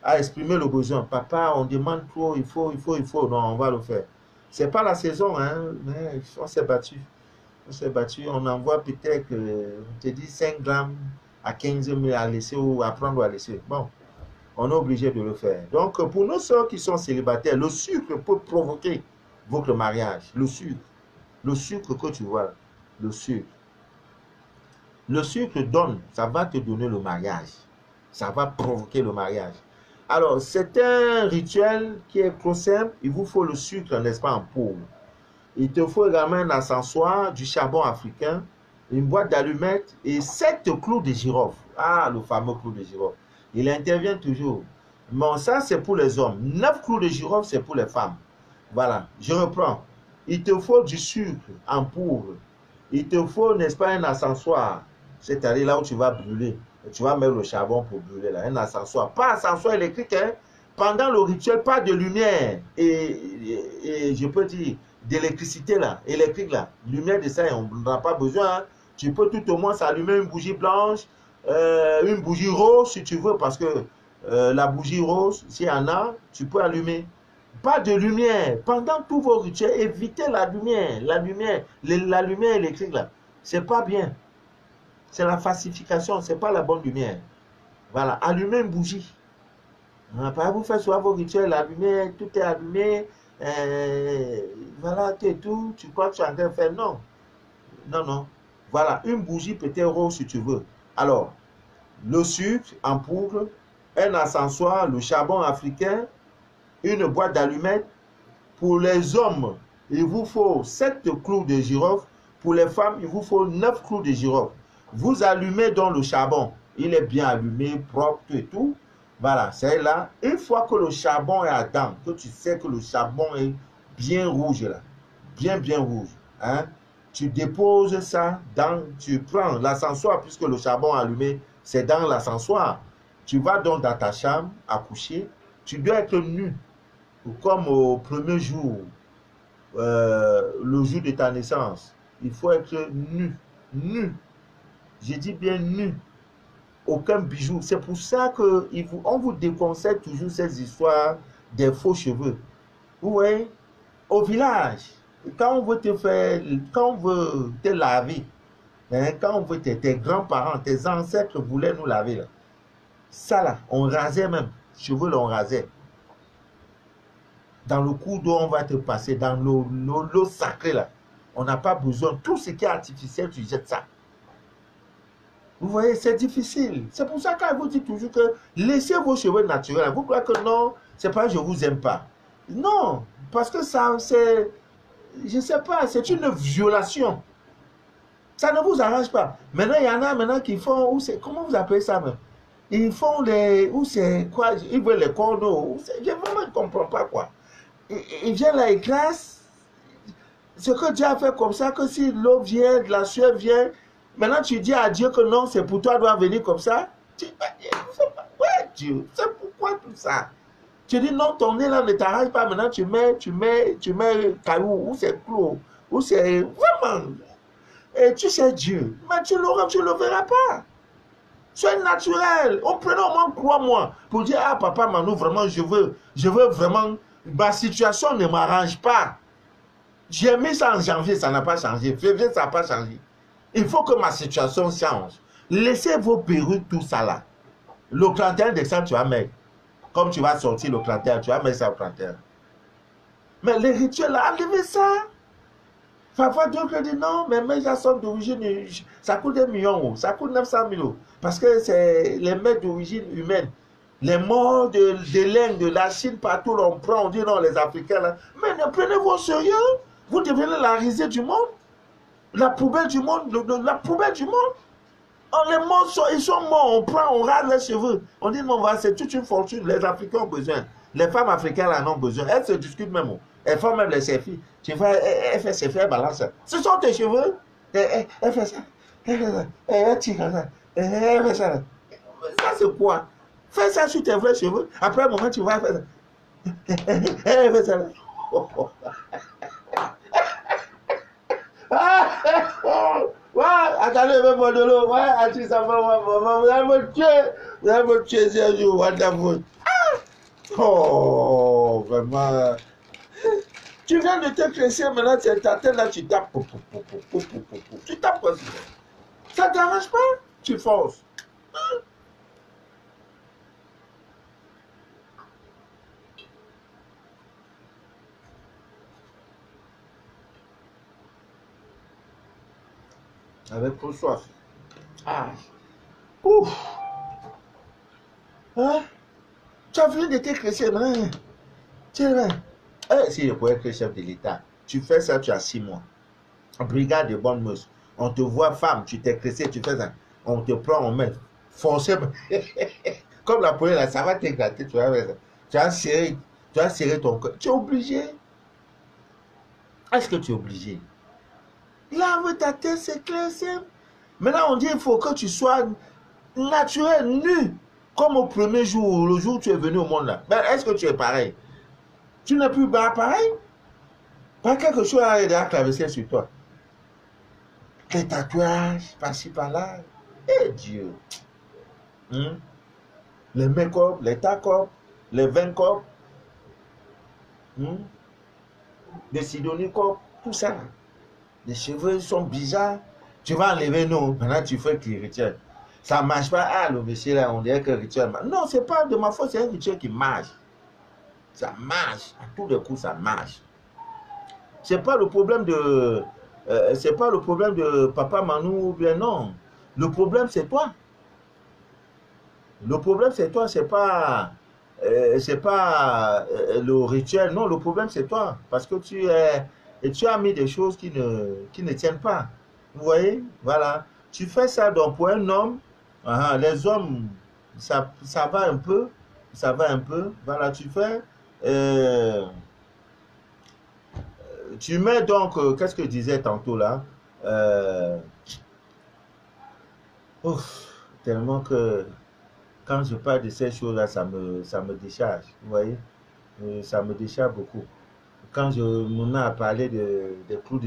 Speaker 2: a exprimé le besoin. Papa, on demande trop, il faut. Non, on va le faire. C'est pas la saison, hein, mais on s'est battu. On s'est battu, on envoie peut-être, on te dit 5 grammes à 15 000 à laisser ou à prendre ou à laisser. Bon, on est obligé de le faire. Donc, pour nos soeurs qui sont célibataires, le sucre peut provoquer votre mariage. Le sucre que tu vois, le sucre. Le sucre donne, ça va te donner le mariage. Ça va provoquer le mariage. Alors, c'est un rituel qui est trop simple. Il vous faut le sucre, n'est-ce pas, en poudre. Il te faut également un encensoir, du charbon africain, une boîte d'allumettes et 7 clous de girofle. Ah, le fameux clou de girofle. Il intervient toujours. Bon, ça, c'est pour les hommes. 9 clous de girofle, c'est pour les femmes. Voilà, je reprends. Il te faut du sucre en poudre. Il te faut, n'est-ce pas, un encensoir. C'est-à-dire là où tu vas brûler. Tu vas mettre le charbon pour brûler là. Un encensoir. Pas encensoir électrique, hein. Pendant le rituel, pas de lumière. Et je peux dire, d'électricité là, électrique là. Lumière de ça, on n'en a pas besoin. Hein. Tu peux tout au moins s'allumer une bougie blanche, une bougie rose si tu veux, parce que la bougie rose, s'il y en a, tu peux allumer. Pas de lumière. Pendant tous vos rituels, évitez la lumière. La lumière électrique là. C'est pas bien. C'est la falsification, c'est pas la bonne lumière. Voilà, allumez une bougie. Après, vous faites souvent vos rituels, la lumière, tout est allumé. Voilà, tout. Tu crois que tu es en train de faire? Non. Non. Voilà, une bougie peut-être rose si tu veux. Alors, le sucre en poudre, un encensoir, le charbon africain, une boîte d'allumettes. Pour les hommes, il vous faut 7 clous de girofle. Pour les femmes, il vous faut 9 clous de girofle. Vous allumez dans le charbon. Il est bien allumé, propre, tout. Voilà, c'est là. Une fois que le charbon est à dents, que tu sais que le charbon est bien rouge là, bien rouge, hein, tu déposes ça tu prends l'ascensoir, puisque le charbon allumé, c'est dans l'ascensoir. Tu vas donc dans ta chambre à coucher. Tu dois être nu, comme au premier jour, le jour de ta naissance. Il faut être nu. Je dis bien nu. Aucun bijou. C'est pour ça qu'on vous déconseille toujours ces histoires des faux cheveux. Vous voyez, au village, quand on veut te laver, hein, quand on veut tes grands-parents, tes ancêtres voulaient nous laver, là. Ça là, on rasait même. Cheveux là, on rasait. Dans le cours d'eau, on va te passer. Dans l'eau sacrée là, on n'a pas besoin. Tout ce qui est artificiel, tu jettes ça. Vous voyez, c'est difficile. C'est pour ça qu'elle vous dit toujours que laissez vos cheveux naturels. Vous croyez que non, c'est pas je vous aime pas. Non, parce que ça, c'est, je sais pas, c'est une violation. Ça ne vous arrange pas. Maintenant, il y en a maintenant qui font, comment vous appelez ça même? Ils font où c'est quoi? Ils veulent les cordeaux. Je vraiment ne comprends pas quoi. Ils viennent là, ils classent. Ce que Dieu a fait comme ça, que si l'eau vient, de la sueur vient, maintenant tu dis à Dieu que non, c'est pour toi, doit venir comme ça. Tu ouais, Dieu, c'est pourquoi tout ça? Tu dis non, ton nez là ne t'arrange pas, maintenant tu mets caillou, ou c'est clou, ou c'est vraiment. Et tu sais Dieu, mais tu le verras pas. Sois naturel. On prenait au moins 3 mois pour dire, ah papa Manu, vraiment, je veux vraiment, ma situation ne m'arrange pas. J'ai mis ça en janvier, ça n'a pas changé. Février, ça n'a pas changé. Il faut que ma situation change. Laissez vos perruques, tout ça là. Le 31 décembre, tu vas mettre. Comme tu vas sortir le 31, tu vas mettre ça au 31. Mais les rituels là, enlevez ça. Parfois, d'autres disent non, mais mes somme d'origine, ça coûte 1 million, ça coûte 900 000. Parce que c'est les mets d'origine humaine. Les morts de l'Inde, de la Chine, partout, on prend, on dit non, les Africains là. Mais ne prenez-vous au sérieux. Vous devenez la risée du monde. La poubelle du monde, la poubelle du monde. Oh, les morts, ils sont morts, on prend, on rase les cheveux. On dit non, c'est toute une fortune, les Africains ont besoin. Les femmes africaines en ont besoin. Elles se discutent même. Elles font même les selfies. Tu vois, elle fait ses elle balance ça. Ce sont tes cheveux. Elle fait ça. Elle fait ça. Elle tire comme ça. Elle fait ça. Ça, c'est quoi? Fais ça sur tes vrais cheveux. Après un moment, tu vas faire ça. Elle fait ça. Ouais, attendez, même de l'eau. Ouais, attendez, ça va, vous allez me tuer. Vous allez me tuer ce jour. Wonderful. Oh, vraiment. Tu viens de te cresser, maintenant, ta tête là, tu tapes. Tu tapes quoi? Ça ne t'arrange pas? Tu forces. Avec trop soif. Ah. Ouf. Hein? Tu as fini de te cresser, maintenant. Tu es là. Si je pouvais être chef de l'État, tu fais ça, tu as 6 mois. Brigade de bonnes mœurs. On te voit femme, tu t'es cressé, tu fais ça. On te prend, on met. Forcément. Comme la police, là, ça va t'éclater, tu vas faire ça. Tu as serré ton cœur. Tu es obligé. Est-ce que tu es obligé? Lave ta tête, c'est clair, simple. Maintenant, on dit il faut que tu sois naturel, nu. Comme au premier jour, le jour où tu es venu au monde là. Mais est-ce que tu es pareil? Tu n'es plus pareil? Pas quelque chose a déjà traversé sur toi. Les tatouages, par-ci, par-là. Eh Dieu. Les make-up, les take-up, les 20 cop, les sidonicop, tout ça. Les cheveux sont bizarres. Tu vas enlever nous. Maintenant, tu fais qui rituel. Ça ne marche pas. Ah, le monsieur là, on dirait que le rituel marche. Non, ce n'est pas de ma faute, c'est un rituel qui marche. Ça marche. À tous les coups, ça marche. C'est pas le problème de c'est pas le problème de papa Manou ou bien non. Le problème c'est toi. Le problème c'est toi, c'est pas le rituel. Non, le problème c'est toi parce que tu as mis des choses qui ne tiennent pas. Vous voyez? Voilà. Tu fais ça donc pour un homme, les hommes ça va un peu, ça va un peu. Voilà, tu fais tu mets donc, qu'est-ce que je disais tantôt là? Tellement que quand je parle de ces choses-là, ça me décharge. Vous voyez? Ça me décharge beaucoup. Quand je me mets à parler des clous,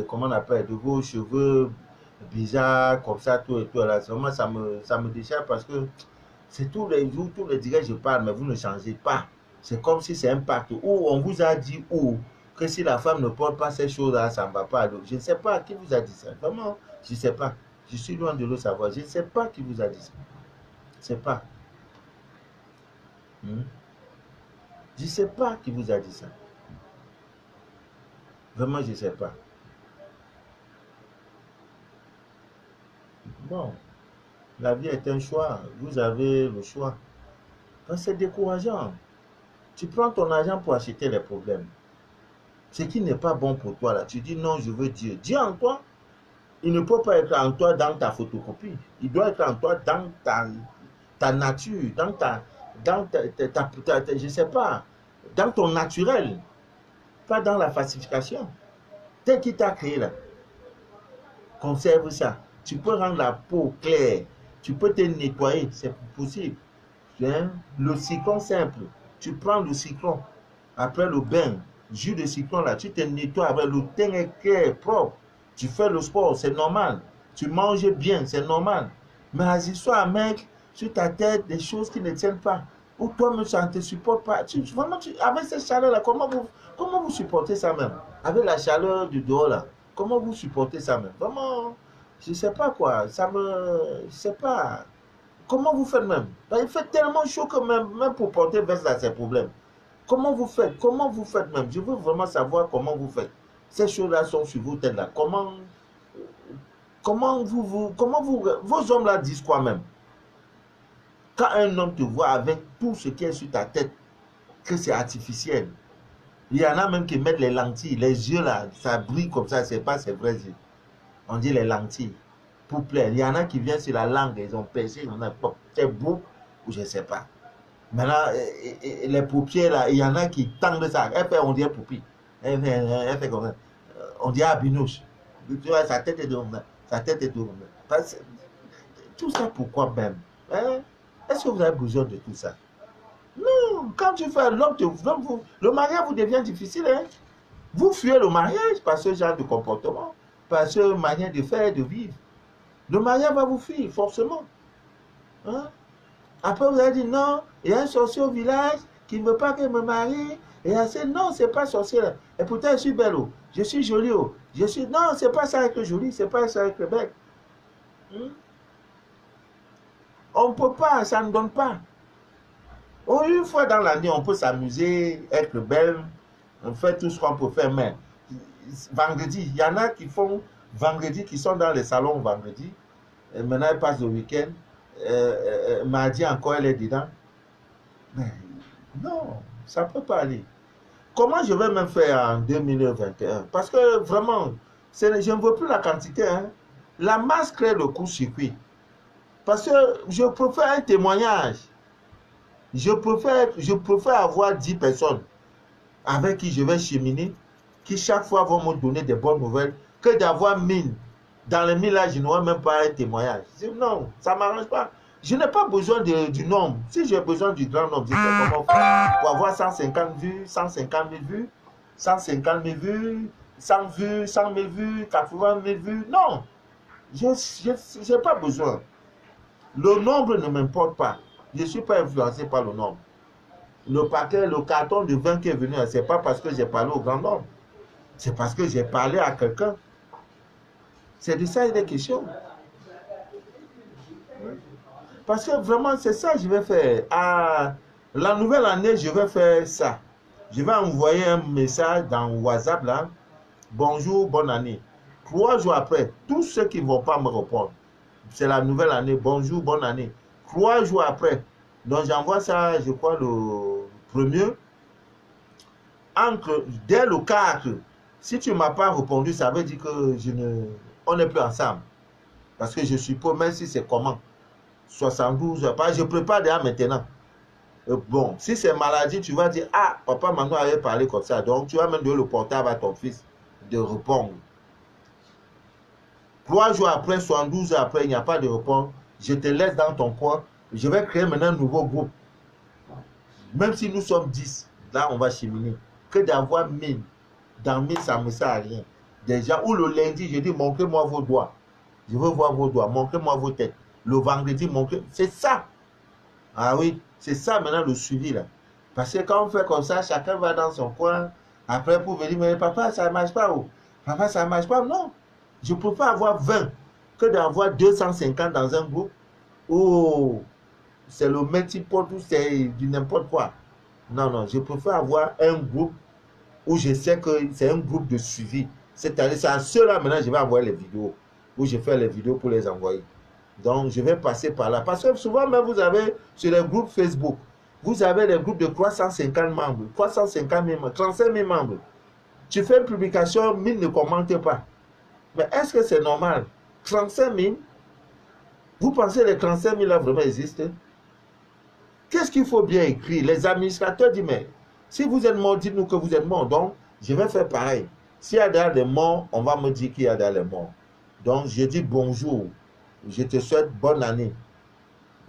Speaker 2: comment on appelle, de vos cheveux bizarres, comme ça, tout et tout, là, vraiment, ça me décharge parce que c'est tous les jours, tous les dirais, je parle, mais vous ne changez pas. C'est comme si c'est un pacte où on vous a dit que si la femme ne porte pas ces choses-là, ça ne va pas. Je ne sais pas qui vous a dit ça. Vraiment, je ne sais pas. Je suis loin de le savoir. Je ne sais pas qui vous a dit ça. Je ne sais pas. Je ne sais pas qui vous a dit ça. Vraiment, je ne sais pas. Bon, la vie est un choix. Vous avez le choix. C'est décourageant. Tu prends ton argent pour acheter les problèmes. Ce qui n'est pas bon pour toi, là, tu dis non, je veux Dieu. Dieu en toi, il ne peut pas être en toi dans ta photocopie. Il doit être en toi dans ta nature, je ne sais pas, dans ton naturel, pas dans la falsification. Tel qu'il t'a créé là, conserve ça. Tu peux rendre la peau claire, tu peux te nettoyer, c'est possible. Le citron simple, tu prends le citron, après le bain, jus de citron là, tu te nettoies avec le teint est clair, propre. Tu fais le sport, c'est normal. Tu manges bien, c'est normal. Mais assis-toi, mec, sur ta tête, des choses qui ne tiennent pas. Ou toi-même, ça ne te supporte pas. Avec cette chaleur-là, comment vous supportez ça même? Avec la chaleur du dehors là, comment vous supportez ça même? Vraiment, je ne sais pas quoi. Je ne sais pas. Comment vous faites même? Il fait tellement chaud que même pour porter veste là, c'est problème. Comment vous faites? Comment vous faites même? Je veux vraiment savoir comment vous faites. Ces choses-là sont sur vos têtes là. Comment vos hommes là disent quoi même? Quand un homme te voit avec tout ce qui est sur ta tête, que c'est artificiel. Il y en a même qui mettent les lentilles, les yeux là, ça brille comme ça, c'est pas ses vrais yeux. On dit les lentilles pour plaire. Il y en a qui viennent sur la langue, ils ont percé, c'est beau ou je ne sais pas. Maintenant, les paupières, là, il y en a qui tendent ça. Elle fait, on dirait poupie. Elle fait comme ça. On dirait abinouche. Tu vois, sa tête est de sa tête est de tout ça, pourquoi même? Hein? Est-ce que vous avez besoin de tout ça? Non, quand tu fais l'homme, le mariage vous devient difficile. Hein? Vous fuyez le mariage par ce genre de comportement, par ce manière de faire, de vivre. Le mariage va vous fuir, forcément. Hein? Après, vous avez dit non, il y a un sorcier au village qui ne veut pas que je me marie. Et elle dit non, c'est pas sorcier. Et pourtant, je suis belle. Oh. Je suis jolie. Oh. Je suis... Non, c'est pas ça être jolie, c'est pas ça être belle. On ne peut pas, ça ne donne pas. Oh, une fois dans l'année, on peut s'amuser, être belle, on fait tout ce qu'on peut faire, mais vendredi, il y en a qui font vendredi, qui sont dans les salons vendredi, et maintenant ils passent le week-end, mardi encore elle est dedans. Mais non, ça ne peut pas aller. Comment je vais même faire en 2021? Parce que vraiment, je ne veux plus la quantité. Hein. La masse crée le court-circuit. Parce que je préfère un témoignage. Je préfère avoir 10 personnes avec qui je vais cheminer, qui chaque fois vont me donner des bonnes nouvelles, que d'avoir 1000. Dans les 1000 là, je n'aurai même pas un témoignage. Non, ça ne m'arrange pas. Je n'ai pas besoin du nombre. Si j'ai besoin du grand nombre, je sais comment faire pour avoir 150 vues, 150 000 vues, 150 000 vues, 100 vues, 100 000 vues, 80 000 vues. Non, je n'ai pas besoin. Le nombre ne m'importe pas. Je ne suis pas influencé par le nombre. Le paquet, le carton de 20 qui est venu, ce n'est pas parce que j'ai parlé au grand nombre. C'est parce que j'ai parlé à quelqu'un. C'est de ça il est question. Parce que vraiment, c'est ça que je vais faire. À la nouvelle année, je vais faire ça. Je vais envoyer un message dans WhatsApp là. Bonjour, bonne année. 3 jours après, tous ceux qui ne vont pas me répondre, c'est la nouvelle année, bonjour, bonne année. 3 jours après, donc j'envoie ça, je crois, le 1er. Dès le 4, si tu ne m'as pas répondu, ça veut dire que on n'est plus ensemble. Parce que je suppose, même si c'est comment, 72 heures, je prépare déjà maintenant. Bon, si c'est maladie, tu vas dire, ah, papa, maman avait parlé comme ça. Donc, tu vas même donner le portable à ton fils de répondre. 3 jours après, 72 heures après, il n'y a pas de réponse. Je te laisse dans ton coin. Je vais créer maintenant un nouveau groupe. Même si nous sommes 10, là, on va cheminer. Que d'avoir 1000. Dans 1000, ça ne me sert à rien. Déjà, ou le lundi, je dis, montrez-moi vos doigts. Je veux voir vos doigts. Montrez-moi vos têtes. Le vendredi, montrez. C'est ça. Ah oui, c'est ça maintenant le suivi là. Parce que quand on fait comme ça, chacun va dans son coin. Après, pour venir, mais papa, ça ne marche pas. Oh. Papa, ça ne marche pas. Non. Je préfère avoir 20 que d'avoir 250 dans un groupe. Oh, c'est le melting pot ou c'est du n'importe quoi. Non, non, je préfère avoir un groupe où je sais que c'est un groupe de suivi. C'est-à-dire, c'est à ceux-là maintenant, je vais envoyer les vidéos. Où je fais les vidéos pour les envoyer. Donc, je vais passer par là. Parce que souvent, même vous avez sur les groupes Facebook, vous avez des groupes de 350 membres, 350 000 membres, 35 000 membres. Tu fais une publication, 1000 ne commentent pas. Mais est-ce que c'est normal? 35 000? Vous pensez que les 35 000 là vraiment existent? Qu'est-ce qu'il faut bien écrire? Les administrateurs disent, mais si vous êtes mort, dites-nous que vous êtes mort. Donc, je vais faire pareil. S'il y a derrière des morts, on va me dire qu'il y a derrière les morts. Donc, je dis bonjour. Je te souhaite bonne année.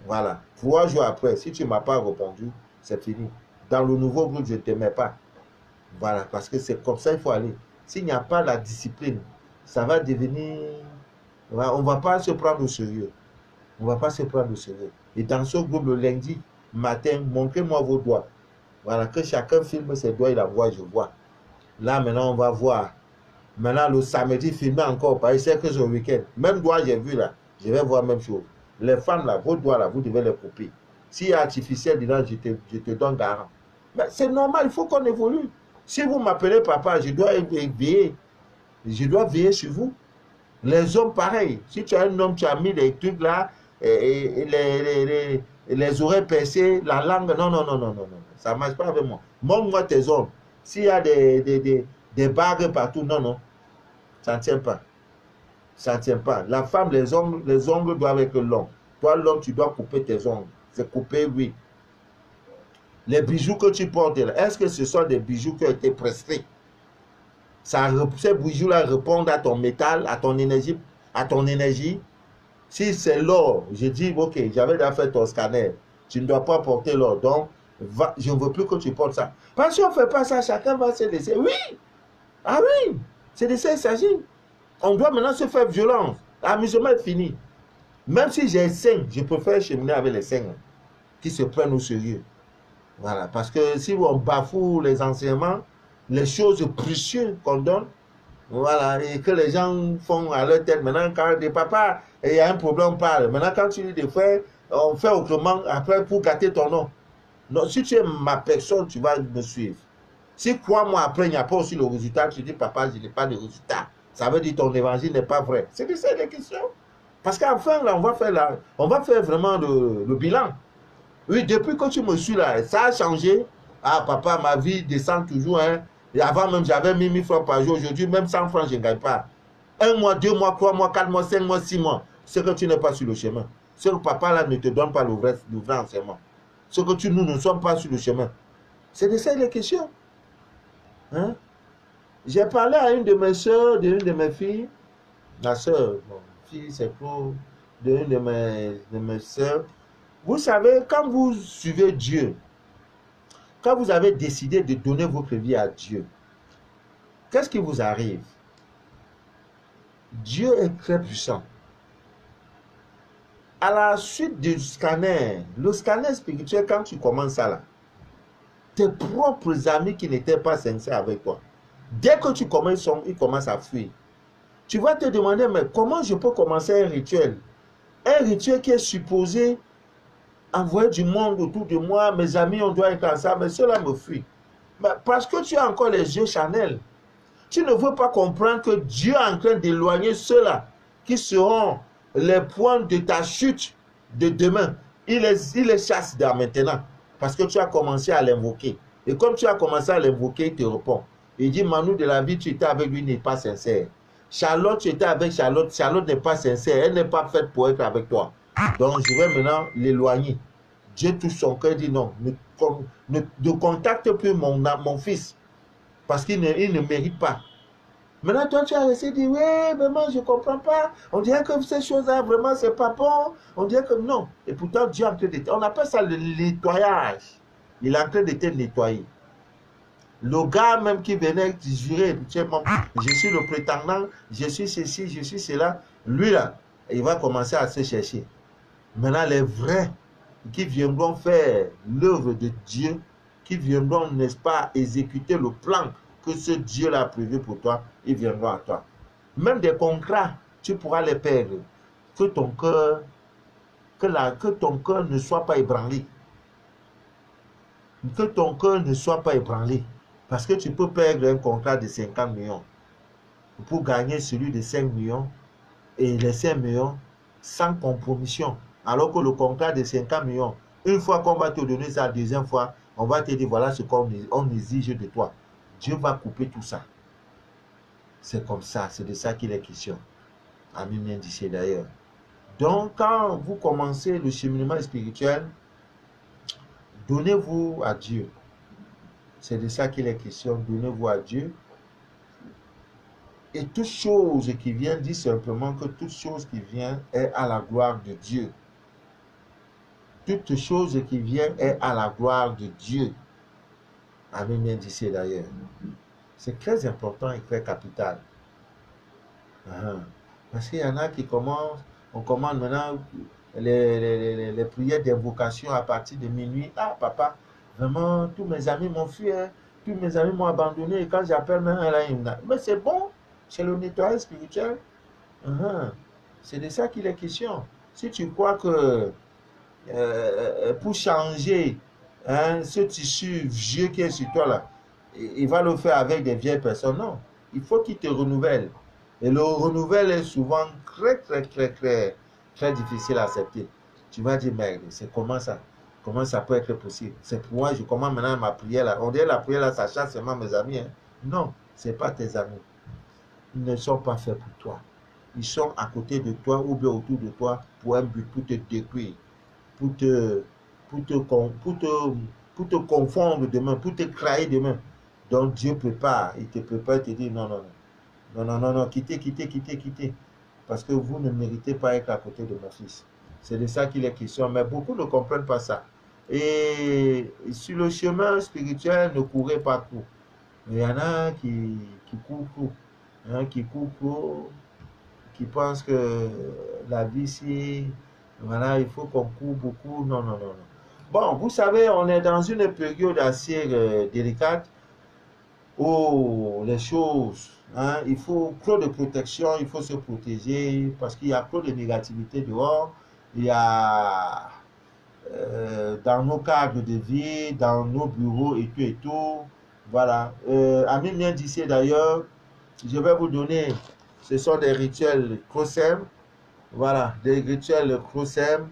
Speaker 2: Voilà. 3 jours après, si tu ne m'as pas répondu, c'est fini. Dans le nouveau groupe, je ne te mets pas. Voilà. Parce que c'est comme ça qu'il faut aller. S'il n'y a pas la discipline, ça va devenir... On ne va pas se prendre au sérieux. On ne va pas se prendre au sérieux. Et dans ce groupe, le lundi matin, montrez-moi vos doigts. Voilà. Que chacun filme ses doigts, il envoie, je vois. Là, maintenant, on va voir. Maintenant, le samedi, filmer encore. Parce que c'est que ce week-end. Même doigt, j'ai vu là. Je vais voir la même chose. Les femmes, là, vos doigts, là, vous devez les couper. S'il y a artificiel dedans, je te donne garant. Mais c'est normal, il faut qu'on évolue. Si vous m'appelez papa, je dois veiller. Je dois veiller sur vous. Les hommes, pareil. Si tu as un homme, tu as mis des trucs là, les oreilles percées, la langue. Non, non, non, non, non, non. Ça ne marche pas avec moi. Montre-moi tes hommes. S'il y a des bagues partout, non, non. Ça ne tient pas. Ça ne tient pas. La femme, les ongles doivent être longs. Toi, l'homme, tu dois couper tes ongles. C'est couper, oui. Les bijoux que tu portes, est-ce que ce sont des bijoux qui ont été prescrits? Ces bijoux-là répondent à ton métal, à ton énergie, à ton énergie. Si c'est l'or, je dis, ok, j'avais déjà fait ton scanner. Tu ne dois pas porter l'or. Donc, je ne veux plus que tu portes ça. Parce qu'on ne fait pas ça, chacun va se laisser. Oui! Ah oui! C'est de ça qu'il s'agit. On doit maintenant se faire violence. L'amusement est fini. Même si j'ai 5, je préfère cheminer avec les 5 qui se prennent au sérieux. Voilà. Parce que si on bafoue les enseignements, les choses précieuses qu'on donne, voilà, et que les gens font à leur tête. Maintenant, quand des papas, il y a un problème, on parle. Maintenant, quand tu dis des frères, on fait autrement après pour gâter ton nom. Non, si tu es ma personne, tu vas me suivre. Si 3 mois après, il n'y a pas aussi le résultat, tu dis, papa, je n'ai pas de résultat. Ça veut dire que ton évangile n'est pas vrai. C'est de ça la question. Parce qu'enfin, là, on va faire vraiment le bilan. Oui, depuis que tu me suis là, ça a changé. Ah, papa, ma vie descend toujours. Hein. Et avant même, j'avais 1000 francs par jour. Aujourd'hui, même 100 francs, je ne gagne pas. 1 mois, 2 mois, 3 mois, 4 mois, 5 mois, 6 mois. C'est que tu n'es pas sur le chemin. Ce que papa là ne te donne pas le vrai enseignement. Ce que nous ne sommes pas sur le chemin. C'est de ça les questions. Hein? J'ai parlé à une de mes soeurs, d'une de mes filles. Ma soeur, mon fille, c'est pour d'une de mes soeurs. Vous savez, quand vous suivez Dieu, quand vous avez décidé de donner votre vie à Dieu, qu'est-ce qui vous arrive? Dieu est très puissant. À la suite du scanner, le scanner spirituel, quand tu commences ça là, tes propres amis qui n'étaient pas sincères avec toi, dès que tu commences, ils commencent à fuir. Tu vas te demander, mais comment je peux commencer un rituel? Un rituel qui est supposé envoyer du monde autour de moi, mes amis, on doit être ensemble, mais cela me fuit. Mais parce que tu as encore les yeux charnels. Tu ne veux pas comprendre que Dieu est en train d'éloigner ceux-là qui seront les points de ta chute de demain. Il les chasse dès maintenant. Parce que tu as commencé à l'invoquer. Et comme tu as commencé à l'invoquer, il te répond. Il dit, Manu de la vie, tu étais avec lui, n'est pas sincère. Charlotte, tu étais avec Charlotte. Charlotte n'est pas sincère. Elle n'est pas faite pour être avec toi. Donc, je vais maintenant l'éloigner. Dieu touche son cœur et dit non, ne contacte plus mon fils. Parce qu'il ne mérite pas. Maintenant, toi, tu as essayé de dire, oui, vraiment, je ne comprends pas. On dirait que ces choses-là, vraiment, c'est pas bon. On dirait que non. Et pourtant, Dieu est en train de... On appelle ça le nettoyage. Il est en train de te nettoyer. Le gars même qui venait jurer, je suis le prétendant, je suis ceci, je suis cela. Lui, là, il va commencer à se chercher. Maintenant, les vrais qui viendront faire l'œuvre de Dieu, qui viendront, n'est-ce pas, exécuter le plan que ce Dieu-là a prévu pour toi, ils viendront à toi. Même des contrats, tu pourras les perdre. Que ton cœur ne soit pas ébranlé. Que ton cœur ne soit pas ébranlé. Parce que tu peux perdre un contrat de 50 millions pour gagner celui de 5 millions et les 5 millions sans compromission. Alors que le contrat de 50 millions, une fois qu'on va te donner ça la deuxième fois, on va te dire voilà ce qu'on exige de toi. Dieu va couper tout ça. C'est comme ça, c'est de ça qu'il est question. Ami bien d'ici d'ailleurs. Donc, quand vous commencez le cheminement spirituel, donnez-vous à Dieu. C'est de ça qu'il est question. Donnez-vous à Dieu. Et toute chose qui vient dit simplement que toute chose qui vient est à la gloire de Dieu. Toute chose qui vient est à la gloire de Dieu. Amen, bien d'ici d'ailleurs. C'est très important et très capital. Parce qu'il y en a qui commencent, on commande maintenant les prières d'invocation à partir de minuit. Ah, papa, vraiment, tous mes amis m'ont fui, hein. Tous mes amis m'ont abandonné. Et quand j'appelle même, mais c'est bon, c'est le nettoyage spirituel. C'est de ça qu'il est question. Si tu crois que pour changer ce tissu vieux qui est sur toi là, il va le faire avec des vieilles personnes. Non, il faut qu'il te renouvelle. Et le renouvelle est souvent très difficile à accepter. Tu vas dire, merde, c'est comment ça? Comment ça peut être possible? C'est pour moi, je commence maintenant ma prière là. On dirait la prière là, ça chasse seulement mes amis. Hein? Non, ce n'est pas tes amis. Ils ne sont pas faits pour toi. Ils sont à côté de toi ou bien autour de toi pour un but, pour te détruire, pour te pour te confondre demain, pour te trahir demain. Donc Dieu prépare, il te prépare, il te dit non, non, non. Non, non, non, non, quittez, quittez, quittez, quittez. Parce que vous ne méritez pas être à côté de mon fils. C'est de ça qu'il est question. Mais beaucoup ne comprennent pas ça. Et sur le chemin spirituel, ne courez pas court. Il y en a qui courent court. Hein, qui courent court, qui pensent que la vie, si, voilà, il faut qu'on court beaucoup. Non, non, non, non. Bon, vous savez, on est dans une période assez délicate. Oh, les choses, hein, il faut trop de protection, il faut se protéger parce qu'il y a trop de négativité dehors. Il y a dans nos cadres de vie, dans nos bureaux et tout et tout. Voilà. Ami vient d'ici d'ailleurs, je vais vous donner, ce sont des rituels Krosem. Voilà, des rituels Krosem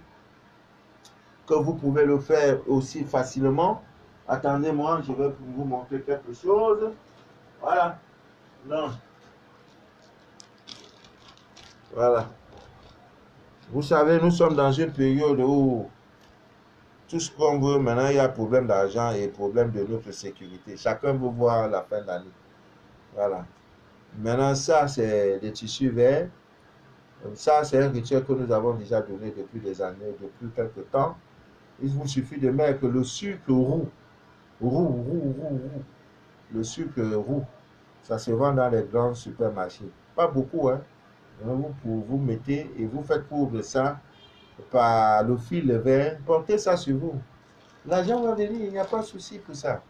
Speaker 2: que vous pouvez le faire aussi facilement. Attendez-moi, je vais vous montrer quelque chose. Voilà. Non. Voilà. Vous savez, nous sommes dans une période où tout ce qu'on veut, maintenant, il y a problème d'argent et problème de notre sécurité. Chacun veut voir la fin d'année. Voilà. Maintenant, ça, c'est des tissus verts. Ça, c'est un rituel que nous avons déjà donné depuis des années, depuis quelques temps. Il vous suffit de mettre le sucre roux. Roux. Le sucre roux. Ça se vend dans les grands supermarchés. Pas beaucoup, hein. Vous mettez et vous faites couvrir ça par le fil vert. Portez ça sur vous. L'argent va venir, il n'y a pas de souci pour ça.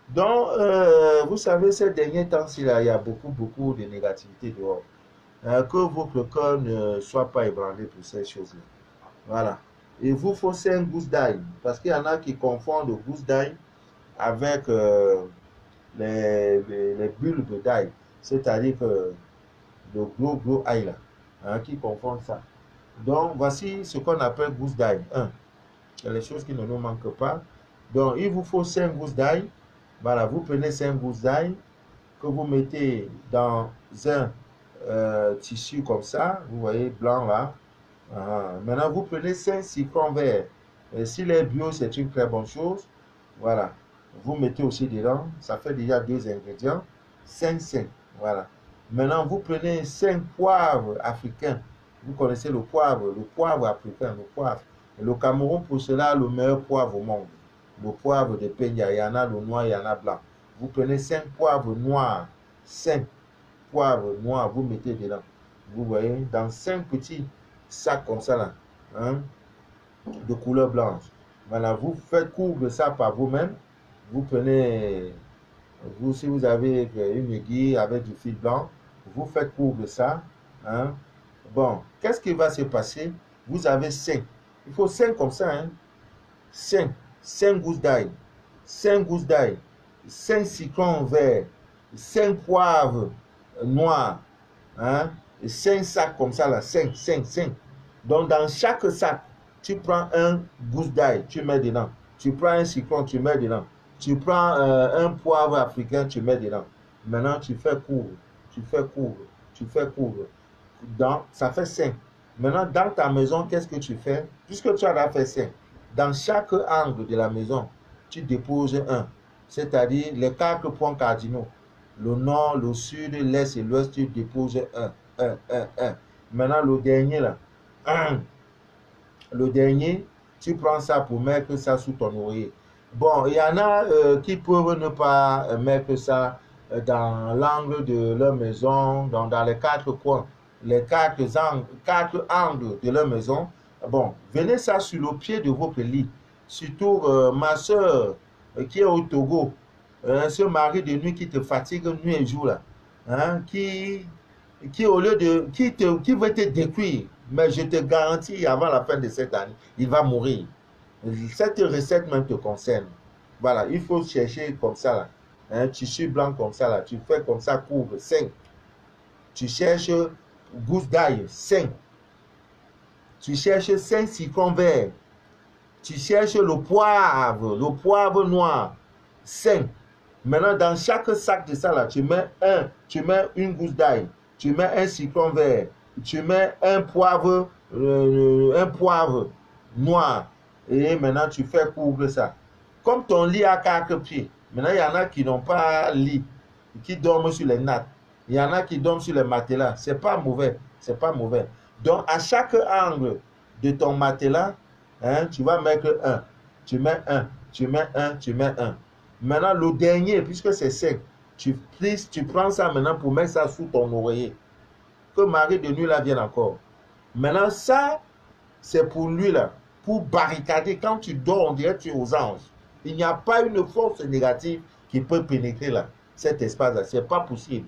Speaker 2: Donc, vous savez, ces derniers temps-ci, il y a beaucoup de négativité dehors. Que votre cœur ne soit pas ébranlé pour ces choses-là. Voilà. Il vous faut 5 gousses d'ail. Parce qu'il y en a qui confondent le gousse d'ail avec les bulbes d'ail. C'est-à-dire que le gros ail là. Hein, qui confondent ça. Donc, voici ce qu'on appelle gousse d'ail. Il y a les choses qui ne nous manquent pas. Donc, il vous faut 5 gousses d'ail. Voilà, vous prenez 5 gousses d'ail que vous mettez dans un tissu comme ça. Vous voyez, blanc là. Maintenant, vous prenez 5 citrons verts. S'il est bio, c'est une très bonne chose. Voilà. Vous mettez aussi dedans. Ça fait déjà 2 ingrédients. 5. Voilà. Maintenant, vous prenez 5 poivres africains. Vous connaissez le poivre africain, le poivre. Le Cameroun, pour cela, le meilleur poivre au monde. Le poivre de Peña, il y en a le noir, il y en a blanc. Vous prenez 5 poivres noirs, 5 poivres noirs, vous mettez dedans. Vous voyez, dans 5 petits sacs comme ça, là, hein, de couleur blanche. Voilà, vous faites couvrir ça par vous-même. Vous prenez, si vous avez une aiguille avec du fil blanc, vous faites couvrir ça. Hein. Bon, qu'est-ce qui va se passer? Vous avez 5. Il faut 5 comme ça. Hein. 5 gousses d'ail. 5 gousses d'ail. 5 citrons verts. 5 poivres noirs. Hein. 5 sacs comme ça là. 5. Donc dans chaque sac, tu prends un gousse d'ail, tu mets dedans. Tu prends un citron, tu mets dedans. Tu prends un poivre africain, tu mets dedans. Maintenant, tu fais couvre. Donc, ça fait 5. Maintenant, dans ta maison, qu'est-ce que tu fais? Puisque tu as fait 5, dans chaque angle de la maison, tu déposes un. C'est-à-dire les 4 points cardinaux. Le nord, le sud, l'est et l'ouest, tu déposes un. Maintenant, le dernier là. Le dernier, tu prends ça pour mettre ça sous ton oreiller. Bon, il y en a qui peuvent ne pas mettre ça dans l'angle de leur maison, dans les 4 coins, les 4 angles de leur maison. Bon, venez ça sur le pied de votre lit. Surtout ma soeur qui est au Togo, ce mari de nuit qui te fatigue nuit et jour là, hein, qui au lieu de, qui veut te détruire, mais je te garantis, avant la fin de cette année, il va mourir. Cette recette même te concerne. Voilà, il faut chercher comme ça là, un tissu blanc comme ça là, tu fais comme ça, couvre 5. Tu cherches gousse d'ail, 5. Tu cherches 5 citrons verts. Tu cherches le poivre noir, 5. Maintenant, dans chaque sac de ça là, tu mets une gousse d'ail. Tu mets un citron vert, tu mets un poivre noir. Et maintenant, tu fais couvrir ça. Comme ton lit a 4 pieds. Maintenant, il y en a qui n'ont pas lit, qui dorment sur les nattes. Il y en a qui dorment sur les matelas. C'est pas mauvais. C'est pas mauvais. Donc, à chaque angle de ton matelas, hein, tu vas mettre un. Tu mets un, tu mets un, tu mets un. Maintenant, le dernier, puisque c'est sec, tu prends ça maintenant pour mettre ça sous ton oreiller. Que Marie de nuit là vienne encore. Maintenant, ça, c'est pour lui là. Pour barricader. Quand tu dors, on dirait que tu es aux anges. Il n'y a pas une force négative qui peut pénétrer là. Cet espace là. Ce n'est pas possible.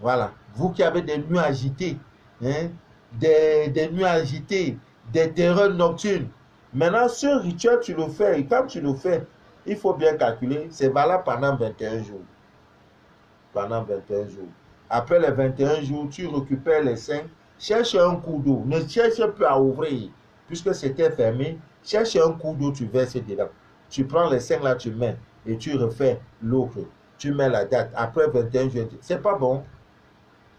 Speaker 2: Voilà. Vous qui avez des nuits agitées, hein, des nuits agitées, des terreurs nocturnes. Maintenant, ce rituel, tu le fais. Et quand tu le fais, il faut bien calculer. C'est valable pendant 21 jours. Pendant 21 jours. Après les 21 jours, tu récupères les 5. Cherche un coup d'eau. Ne cherche plus à ouvrir. Puisque c'était fermé, cherche un coup d'eau, tu verses dedans. Tu prends les 5 là, tu mets. Et tu refais l'autre. Tu mets la date. Après 21 jours, c'est pas bon.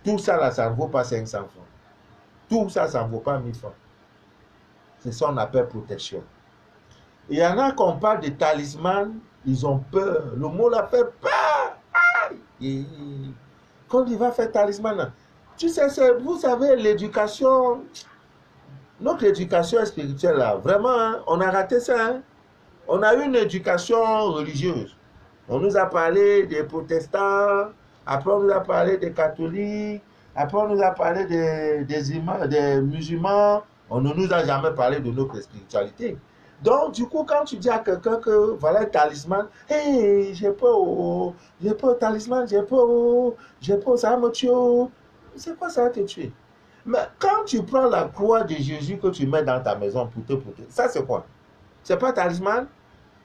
Speaker 2: Tout ça là, ça ne vaut pas 500 francs. Tout ça, ça ne vaut pas 1000 francs. C'est ça qu'on appelle protection. Il y en a qu'on parle de talisman, ils ont peur. Le mot là fait peur. Quand il va faire talisman, tu sais, vous savez, l'éducation, notre éducation spirituelle là, vraiment, hein, on a raté ça. Hein. On a eu une éducation religieuse. On nous a parlé des protestants, après on nous a parlé des catholiques, après on nous a parlé des musulmans. On ne nous a jamais parlé de notre spiritualité. Donc, du coup, quand tu dis à quelqu'un que voilà un talisman, hey, j'ai peur, oh, j'ai peur, talisman, j'ai peur, oh, ça va me tuer. Oh. C'est quoi ça va te tuer? Mais quand tu prends la croix de Jésus que tu mets dans ta maison pour te protéger, ça c'est quoi? C'est pas talisman?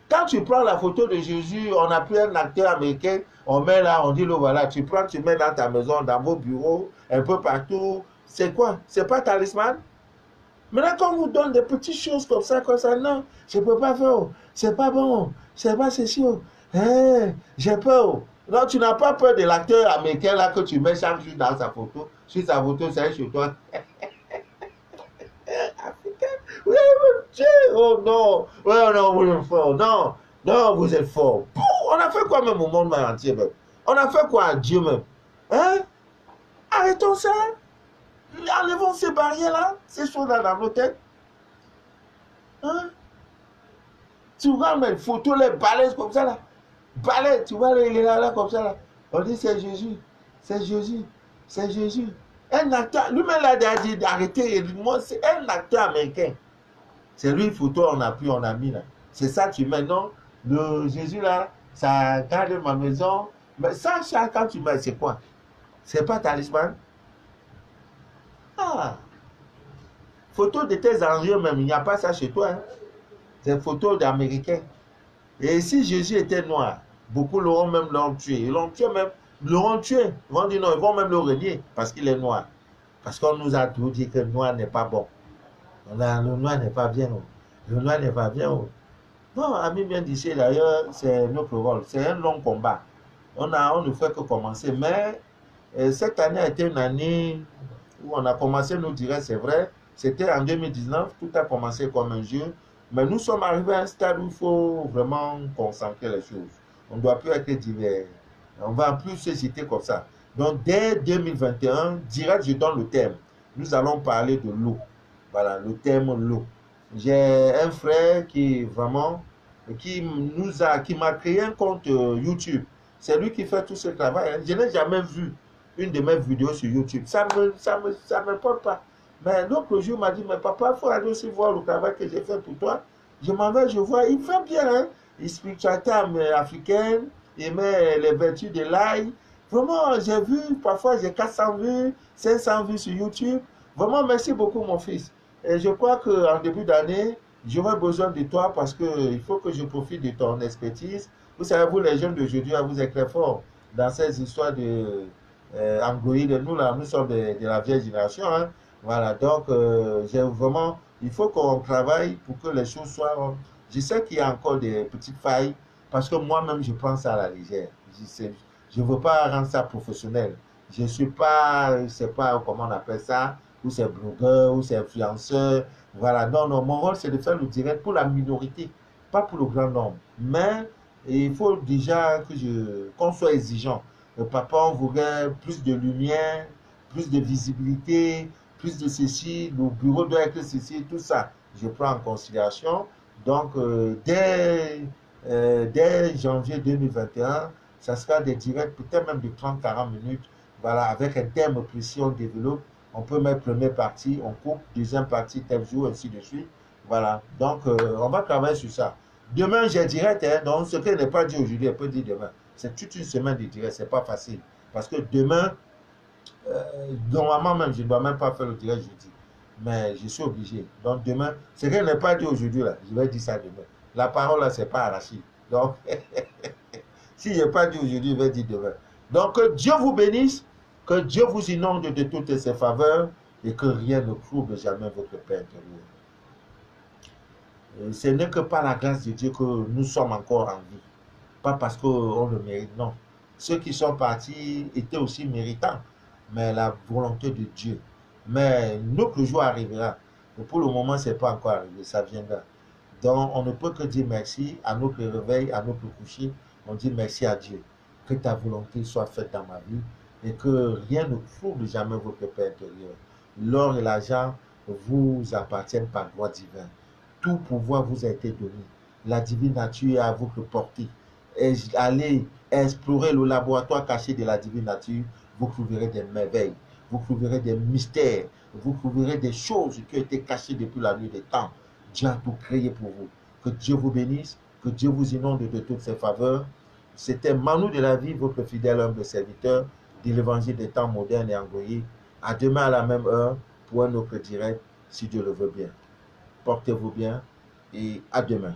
Speaker 2: Quand tu prends la photo de Jésus, on a pris un acteur américain, on met là, on dit, le voilà, tu prends, tu mets dans ta maison, dans vos bureaux, un peu partout. C'est quoi? C'est pas talisman? Maintenant, quand on vous donne des petites choses comme ça, non, je ne peux pas faire, c'est pas bon, c'est pas ceci, hey, j'ai peur. Non, tu n'as pas peur de l'acteur américain là que tu mets chaque jour dans sa photo. Sur sa photo, c'est chez toi. Africain, oui, mon Dieu, oh non, oh non, vous êtes fort, non, non, vous êtes fort. On a fait quoi même au monde entier même? On a fait quoi à Dieu même? Hein? Arrêtons ça. Enlevons ces barrières-là, ces choses-là dans nos têtes. Hein? Tu vois mes photos, les balaises comme ça là. Balais, tu vois, il est là comme ça là. On dit c'est Jésus, c'est Jésus, c'est Jésus. Un acteur, lui-même l'a dit d'arrêter. Moi, c'est un acteur américain. C'est lui, photo, on a mis là. C'est ça, tu mets, non? Le Jésus là, ça garde ma maison. Mais ça, quand tu mets, c'est quoi? C'est pas talisman? Ah, photo de tes envieux même, il n'y a pas ça chez toi. Hein? C'est photo d'Américains. Et si Jésus était noir, beaucoup l'auront même tué. Ils l'ont tué même, l'auront tué. Ils vont dire non, ils vont même le renier parce qu'il est noir. Parce qu'on nous a tout dit que le noir n'est pas bon. Le noir n'est pas bien. Le noir n'est pas bien. Non, ami bien d'ici d'ailleurs, c'est notre rôle. C'est un long combat. On ne fait que commencer. Mais cette année a été une année où on a commencé, nous dirait, c'est vrai, c'était en 2019, tout a commencé comme un jeu, mais nous sommes arrivés à un stade où il faut vraiment concentrer les choses. On ne doit plus être divers. On ne va plus se citer comme ça. Donc, dès 2021, direct, je donne le thème. Nous allons parler de l'eau. Voilà, le thème l'eau. J'ai un frère qui vraiment, qui m'a créé un compte YouTube. C'est lui qui fait tout ce travail. Je n'ai jamais vu une de mes vidéos sur YouTube. Ça me porte pas. Mais l'autre jour, il m'a dit, mais papa, il faut aller aussi voir le travail que j'ai fait pour toi. Je m'en vais, je vois, il fait bien, hein. Il spiritualité africaine, il met les vertus de l'ail. Vraiment, j'ai vu, parfois j'ai 400 vues, 500 vues sur YouTube. Vraiment, merci beaucoup, mon fils. Et je crois qu'en début d'année, j'aurai besoin de toi parce qu'il faut que je profite de ton expertise. Vous savez, vous, les jeunes d'aujourd'hui, vous êtes très forts dans ces histoires de Android. Nous, là, nous sommes de la vieille génération. Hein. Voilà, donc, j'ai vraiment, il faut qu'on travaille pour que les choses soient... Je sais qu'il y a encore des petites failles parce que moi-même, je prends ça à la légère. Je ne veux pas rendre ça professionnel. Je ne suis pas, je ne sais pas comment on appelle ça, ou c'est blogueur, ou c'est influenceur. Voilà, non, non, mon rôle, c'est de faire le direct pour la minorité. pas pour le grand nombre, mais il faut déjà qu'on soit exigeant. Le papa, on voudrait plus de lumière, plus de visibilité, plus de ceci, le bureau doit être ceci, tout ça. Je prends en considération. Donc, dès janvier 2021, ça sera des directs, peut-être même de 30-40 minutes. Voilà, avec un thème précis, on développe. On peut mettre première partie, on coupe, deuxième partie, tel jour, ainsi de suite. Voilà, donc on va travailler sur ça. Demain, j'ai direct, hein, donc ce qu'elle n'est pas dit aujourd'hui, elle peut dire demain. C'est toute une semaine de direct, c'est pas facile. Parce que demain, normalement même, je ne dois même pas faire le direct jeudi. Mais je suis obligé. Donc demain, ce qu'elle n'est pas dit aujourd'hui, là, je vais dire ça demain. La parole, là, c'est pas arraché. Donc, si je n'ai pas dit aujourd'hui, je vais dire demain. Donc, que Dieu vous bénisse, que Dieu vous inonde de toutes ses faveurs et que rien ne trouble jamais votre paix intérieure. Ce n'est que par la grâce de Dieu que nous sommes encore en vie. Pas parce qu'on le mérite, non. Ceux qui sont partis étaient aussi méritants, mais la volonté de Dieu. Mais notre jour arrivera. Et pour le moment, ce n'est pas encore arrivé, ça viendra. Donc, on ne peut que dire merci à notre réveil, à notre coucher. On dit merci à Dieu. Que ta volonté soit faite dans ma vie et que rien ne trouble jamais votre paix intérieure. L'or et l'argent vous appartiennent par droit divin. Tout pouvoir vous a été donné. La divine nature est à votre portée. Et allez explorer le laboratoire caché de la divine nature. Vous trouverez des merveilles. Vous trouverez des mystères. Vous trouverez des choses qui ont été cachées depuis la nuit des temps. Dieu a tout créé pour vous. Que Dieu vous bénisse. Que Dieu vous inonde de toutes ses faveurs. C'était Manu de la vie, votre fidèle humble serviteur de l'évangile des temps modernes et envoyé. À demain à la même heure pour un autre direct, si Dieu le veut bien. Portez-vous bien et à demain.